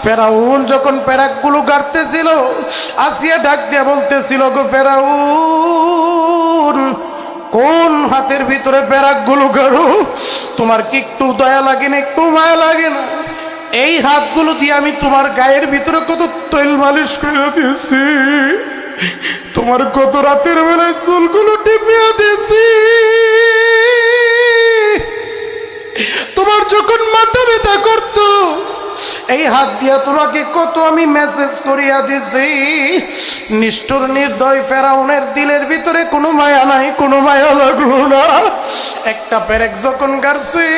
ফেরাউন যখন প্যারাকগুলো গাড়তেছিল, আসিয়া ডাক দিয়ে বলতেছিল, গো ফেরাউন, কোন হাতের ভিতরে প্যারাকগুলো গাড়ো? তোমার কি একটু দয়া লাগে না, একটু মায়া লাগে না? এই হাতগুলো দিয়ে আমি তোমার গায়ের ভিতরে কত তৈল মালিশ করে দিয়েছি, তোমার কত রাতের বেলায় চুলগুলো টিপিয়ে দিয়েছি, তোমার যখন মাথা ব্যথা করতো এই হাত দিয়া তোমাকে কত আমি মেসেজ করিয়া দিছি। নিষ্ঠুর নির্দয় ফেরাউনের দিলের ভিতরে কোনো মায়া নাই, কোনো মায়া লাগলো না। একটা পেরেক যখন গাড়ছি,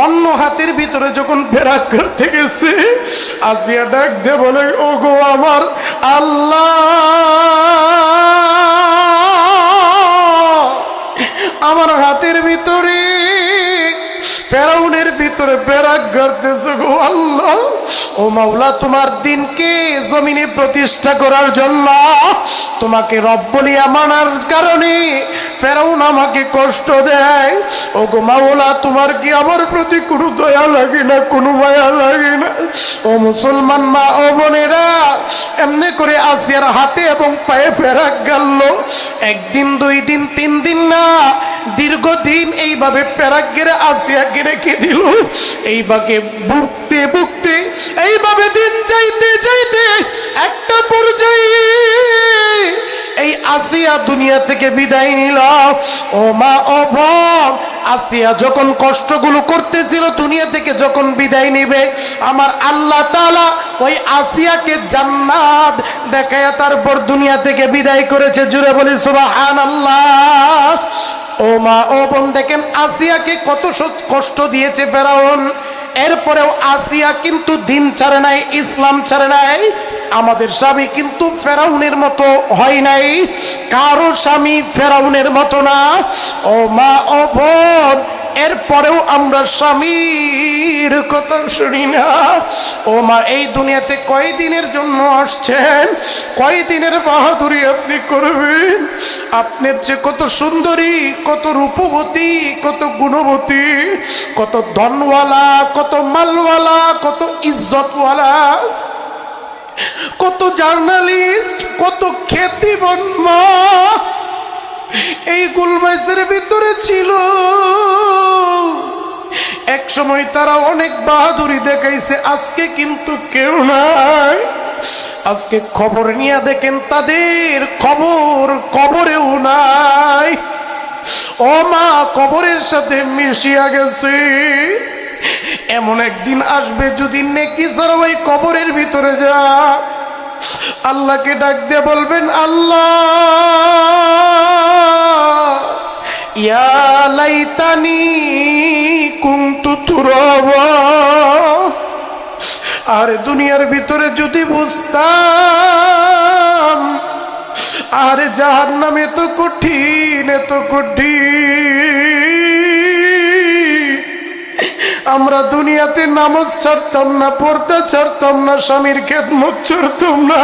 অন্য হাতের ভিতরে যখন পেরাক করতে গেছে, আসিয়া ডাক দিয়ে বলে, ও গো আমার আল্লাহ, আমার হাতের ভিতরে ফেরাউনের ভিতরে পেরাক গাড়তেছে গো আল্লাহ। ও মাওলা, তোমার দিনকে জমিনে প্রতিষ্ঠা করার জন্য, তোমাকে রব বলিয়া মানার কারণে ফেরাউন আমাকে কষ্ট দেয়। ও গো মাওলা, তোমার কি আমার প্রতি কোনো দয়া লাগে না, কোনো মায়া লাগে না? ও মুসলমান মা ও বোনেরা, এমনি করে আসিয়ার হাতে এবং পায়ে পেরাক গাড়লো। একদিন, 2 দিন, 3 দিন না, দীর্ঘদিন এইভাবে পেরাক গেড়ে আসিয়াকে রেখে দিল। এইভাবে বুকতে বুকতে এইভাবে দিন যাইতে যাইতে একটা পর্যায়ে এই আসিয়া দুনিয়া থেকে বিদায় নিল। ও মা ও বোন, আসিয়া যখন কষ্টগুলো করতেছিল, দুনিয়া থেকে যখন বিদায় নিবে, আমার আল্লাহ তাআলা ওই আসিয়াকে জান্নাত দেখায়া তারপর দুনিয়া থেকে বিদায় করেছে। জুড়ে বলি সুবহানাল্লাহ। ও মা ও বোন, দেখেন আসিয়াকে কত কষ্ট দিয়েছে ফেরাউন, এরপরেও আসিয়া কিন্তু দিন ছাড়ে নাই, ইসলাম ছাড়ে নাই। আমাদের স্বামী কিন্তু ফেরাউনের মতো হয় নাই, কারো স্বামী ফেরাউনের মতো না। ও মা ও বোন, এরপরেও আমরা স্বামীর কথা শুনি না। ও মা, এই দুনিয়াতে কয়দিনের জন্য আসছেন? কয়দিনের বাহাদুরি আপনি করবেন? আপনার যে কত সুন্দরী, কত রূপবতী, কত গুণবতী, কত ধনওয়ালা, কত মালওয়ালা, কত ইজ্জতওয়ালা, কত জার্নালিস্ট, কত খ্যাতিমান মা এই গুলমাইসের ভিতরে ছিল। এক সময় তারা অনেক বাহাদুরি দেখাইছে, আজকে কিন্তু কেউ নাই। আজকে খবর নিয়ে দেখেন, তাদের খবর কবরেও নাই। ও মা, কবরের সাথে মিশিয়া গেছে। এমন একদিন আসবে, যদি নেকি ছাড়া ওই কবরের ভিতরে যা, আল্লাহকে ডাক দিয়ে বলবেন, আল্লাহ ইয়া লাইতানি কুনতু তুরাবা। আর দুনিয়ার ভিতরে যদি বুঝতাম, আর জাহান্নাম এত কঠিন, এত কঠিন, আমরা দুনিয়াতে নামাজ ছাড়তাম না, পর্দা ছাড়তাম না, স্বামীর খেদমত ছাড়তাম না।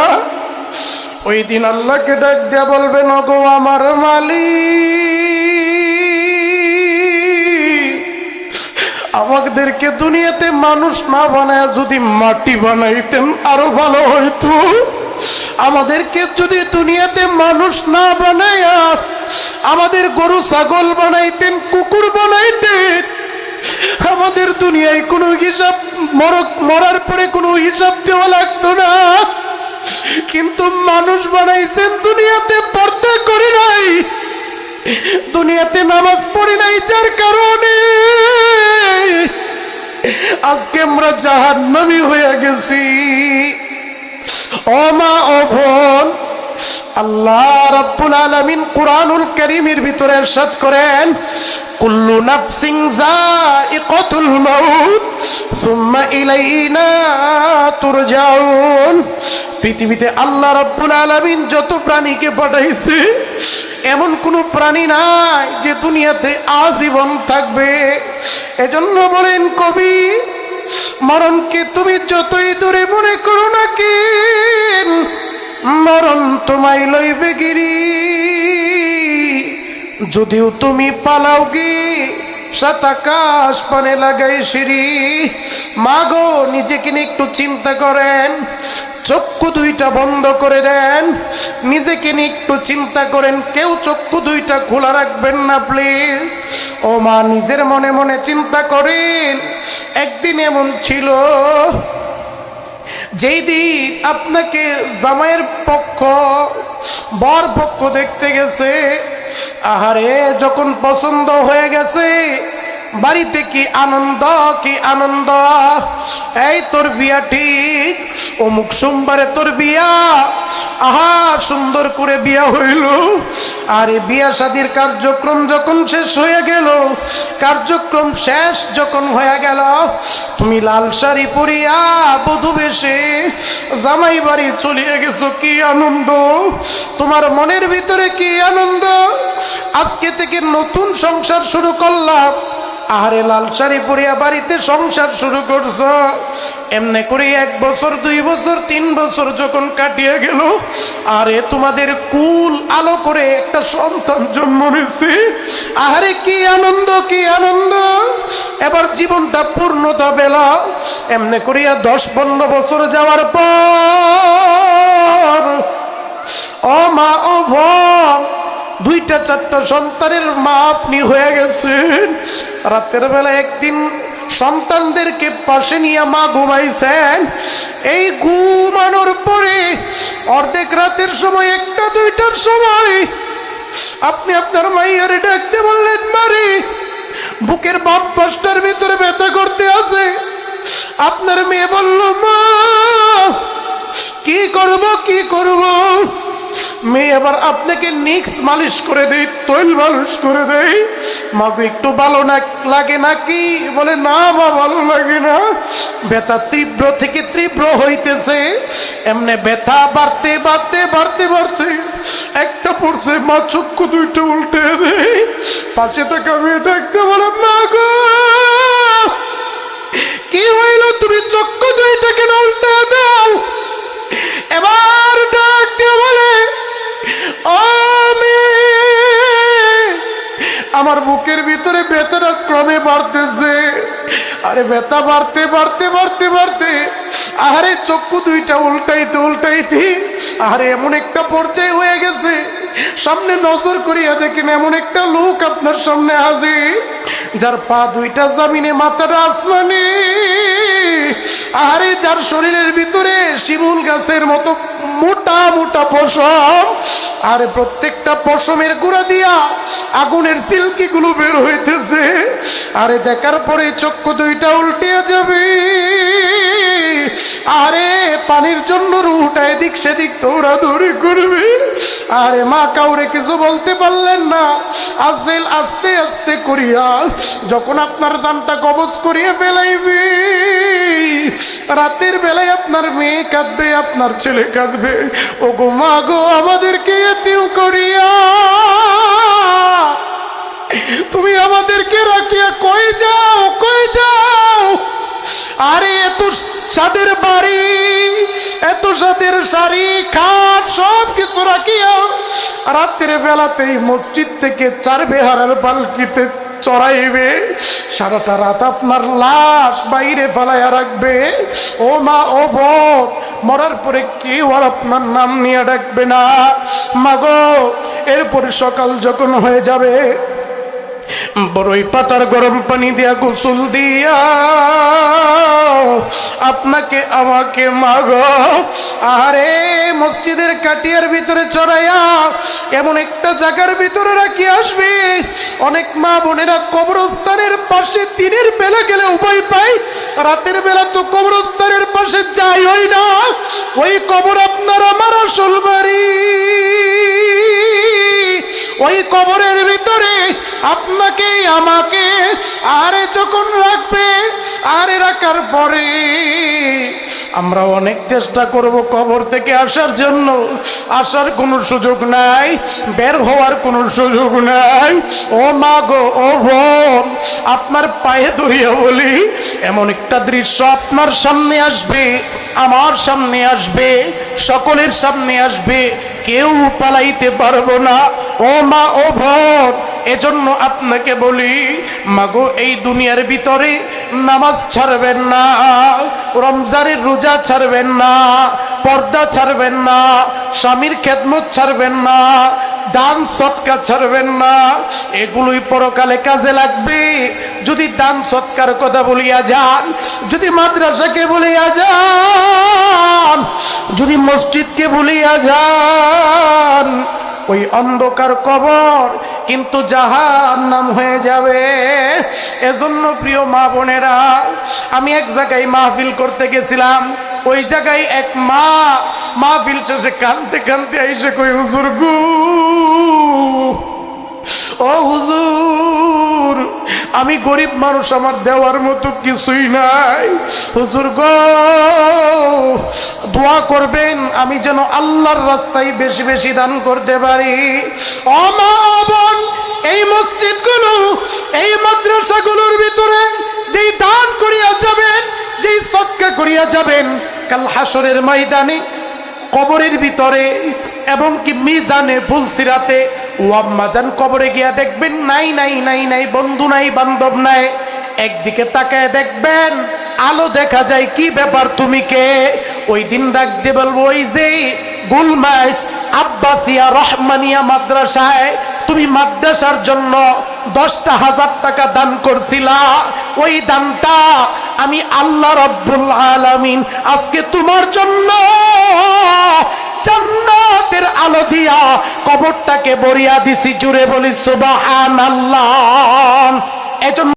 ওই দিন আল্লাহকে ডাক দিয়া বলবেন, ওগো আমার মালিক, আমাদেরকে দুনিয়াতে মানুষ না বানায় যদি মাটি বানাইতেন আরো ভালো হইতো। আমাদেরকে যদি দুনিয়াতে মানুষ না বানায়া আমাদের গরু ছাগল বানাইতেন, কুকুর বানাইতেন, আমাদের দুনিয়ায় কোনো হিসাব, মরার পরে কোনো হিসাব দেওয়া লাগতো না। কিন্তু মানুষ বানাইছেন, দুনিয়াতে পর্দা করে নাই, দুনিয়াতে নামাজ পড়ি নাই, যার কারণে আজকে আমরা জাহান্নামী হয়ে গেছি। ও মা ও বোন, আল্লাহ রাব্বুল আলামিন কুরআনুল কারীমের ভিতরে ইরশাদ করেন, কুল্লু নাফসিন যায়িকাতুল মাউত সুম্মা ইলাইনা তুরজাউন। পৃথিবীতে আল্লাহ রাব্বুল আলামিন যত প্রাণীকে পাঠাইছে, এমন কোনো প্রাণী নাই যে দুনিয়াতে আজীবন থাকবে। এজন্য বলেন কবি, মরণকে তুমি যতই দূরে মনে করো না কেন, মরণ তোমায় লইবে গিরি। যদিও তুমি পালাও গি সাত আকাশ পানে লাগাই সিঁড়ি। মা গো, নিজেকে নিয়ে একটু চিন্তা করেন, চক্ষু দুইটা বন্ধ করে দেন, নিজেকে নিয়ে একটু চিন্তা করেন, কেউ চক্ষু দুইটা খোলা রাখবেন না প্লিজ। ও মা, নিজের মনে মনে চিন্তা করেন, একদিন এমন ছিল যেই দিন আপনাকে জামাইয়ের পক্ষ বর পক্ষ দেখতে গেছে, আহারে যখন পছন্দ হয়ে গেছে বাড়িতে কি আনন্দ, কি আনন্দ। এই তোর বিয়া ঠিক অমুক সোমবারে তোর বিয়া, আহা সুন্দর করে বিয়া হইল। আর এই বিয়া শাদীর কার্যক্রম যখন শেষ হয়ে গেল, কার্যক্রম শেষ যখন হয়ে গেল, তুমি লাল শাড়ি পরিয়া বধূ বেশে জামাই বাড়ি চলিয়ে গেছো, কি আনন্দ তোমার মনের ভিতরে, কি আনন্দ। আজকে থেকে নতুন সংসার শুরু করলাম, আরে লাল শাড়ি পরিয়া বাড়িতে সংসার শুরু করছো। এমনি করে 1 বছর 2 বছর 3 বছর যখন কাটিয়ে গেল, আরে তোমাদের কুল আলো করে একটা সন্তান জন্ম নিয়েছে, আরে কি আনন্দ, কি আনন্দ। এবার জীবনটা পূর্ণতা পেল। এমনি করিয়া 10-15 বছর যাওয়ার পর ও মা, ও বোন, 2-4টা সন্তানের মা আপনি হয়ে গেছেন। রাতের বেলা একদিন সন্তানদেরকে পাশে নিয়ে মা ঘুমাইছেন। এই ঘুমানোর পরে অর্ধেক রাতের সময়, 1টা-2টার সময় আপনি আপনার মাইয়ারে ডাকতে বললেন, মারে বুকের বাম পাশটার ভিতরে ব্যথা করতে আছে। আপনার মেয়ে বলল, মা কি করব, কি করব। মেয়ে আবার আপনাকে নিক্স মালিশ করে দেয়, তৈল মালিশ করে দেয়। মাগো একটু ভালো না লাগে নাকি? বলে না মা, ভালো লাগে না, ব্যথা তীব্র থেকে তীব্র হইতেছে। এমনি ব্যথা বাড়তে বাড়তে বাড়তে বাড়তে একটা পড়ছে, মা চক্ষু 2টা উল্টে দেয়। পাশে থাকা মেয়ে ডাকতে বলে, মা গো কি হইল, তুমি চক্ষু 2টা কেন উল্টে দাও? এবার ডাক দিয়ে বলে, ও মেয়ে, আমার বুকের ভিতরে ব্যথাটা ক্রমে বাড়তেছে। আরে ব্যথা বাড়তে বাড়তে বাড়তে বাড়তে আরে চক্ষু 2টা উল্টাইতে উল্টাইতে আরে এমন একটা পর্যায়ে হয়ে গেছে, সামনে নজর করিয়া দেখেন এমন একটা লোক আপনার সামনে হাজির, যার পা 2টা জমিনে, মাথাটা আসমানে, আরে যার শরীরের ভিতরে শিমুল গাছের মতো মোটা মোটা পশম, আরে প্রত্যেকটা পশমের গুঁড়া দিয়া আগুনের সিল্কি গুলো বের হইতেছে। আরে দেখার পরে চক্ষু 2টা উল্টে যাবে, আরে পানির জন্য রুটা এদিক সেদিক দৌড়াদৌড়ি করবে। আরে মা কাউরে কিছু বলতে পারলেন না, আজেল আস্তে আস্তে করিয়া যখন আপনার জানটা কবজ করিয়া ফেলাইবে, রাতের বেলায় আপনার মেয়ে কাঁদবে, আপনার ছেলে কাঁদবে, ও গো মা গো, আমাদেরকে এতিম করিয়া তুমি আমাদেরকে রাখিয়া কই যাও, কই যাও। আরে এত সাদের বাড়ি, এত সাদের শাড়ি, খাট সব কিছু রাখিয়া রাতের বেলাতেই মসজিদ থেকে 4 বেহারার পালকিতে চড়াইবে, সারাটা রাত আপনার লাশ বাইরে ফেলাইয়া রাখবে। ও মা, ও বোন, মরার পরে কেউ আর আপনার নাম নিয়ে ডাকবে না। মাগো, এরপরে সকাল যখন হয়ে যাবে, বড়ই পাতার গরম পানি দিয়া গোসল দিয়া আপনাকে আমাকে মাগো আরে মসজিদের কাটিয়ার ভিতরে চড়াইয়া এমন একটা জায়গার ভিতরে রাখি আসবে। অনেক মা বোনেরা কবরস্থানের পাশে দিনের বেলা গেলে উপায় পায়, রাতের বেলা তো কবরস্থানের পাশে যাই হয় না। ওই কবর আপনার আমার আসল বাড়ি, ওই কবরের ভিতরে আপনাকে আমাকে আরে যখন রাখবে, আরে রাখার পরে আমরা অনেক চেষ্টা করব কবর থেকে আসার জন্য, আসার কোনো সুযোগ নাই, বের হওয়ার কোনো সুযোগ নাই। ও মা গো, ও বোন, আপনার পায়ে ধরিয়া বলি, এমন একটা দৃশ্য আপনার সামনে আসবে, আমার সামনে আসবে, সকলের সামনে আসবে, কেউ পালাইতে পারবো না। ও মা, ও বোন, এজন্য আপনাকে বলি, মাগো এই দুনিয়ার ভিতরে নামাজ ছাড়বেন না, রমজানের রোজা ছাড়বেন না, পর্দা ছাড়বেন না, স্বামীর খেদমত ছাড়বেন না, দান সৎকা ছাড়বেন না। এগুলোই পরকালে কাজে লাগবে। যদি দান সৎকার কথা বলিয়া যান, যদি মাদ্রাসাকে বলিয়া যান, যদি মসজিদকে বলিয়া যান, ওই অন্ধকার কবর কিন্তু জাহান্নাম হয়ে যাবে। এজন্য প্রিয় মা বোনেরা, আমি এক জায়গায় মাহফিল করতে গেছিলাম। ওই জায়গায় এক মা মাহফিল শেষে কাঁদতে কাঁদতে আইসে কই, হুজুর গো, ও হুজুর, আমি গরিব মানুষ, আমার দেওয়ার মতো কিছুই নাই। হুজুর গো, দোয়া করবেন আমি যেন আল্লাহর রাস্তায় বেশি বেশি দান করতে পারি। ও মা বোন, এই মসজিদগুলো, এই মাদ্রাসাগুলোর ভিতরে যেই দান করিয়া যাবেন, যেই সদকা করিয়া যাবেন, কাল হাসরের ময়দানে, কবরের ভিতরে এবং কি মিজানে ফুলসিরাতে, ও আম্মাজান, কবরে গিয়া দেখবেন নাই নাই নাই নাই, বন্ধু নাই, বান্ধব নাই। একদিকে তাকায় দেখবেন আলো দেখা যায়। কি ব্যাপার, তুমি কে? ওই দিন ডাক দিয়ে বলবো, ওই যে গুলমাইস আব্বাসিয়া রহমানিয়া মাদ্রাসায় তুমি মাদ্রাসার জন্য 10,000 টাকা দান করছিলা, ওই দানটা আমি আল্লাহ রাব্বুল আলামিন আজকে তোমার জন্য জান্নাতের আলো দিয়া কবরটাকে ভরিয়া দিছি। জুড়ে বলি সুবহানাল্লাহ। এজন্য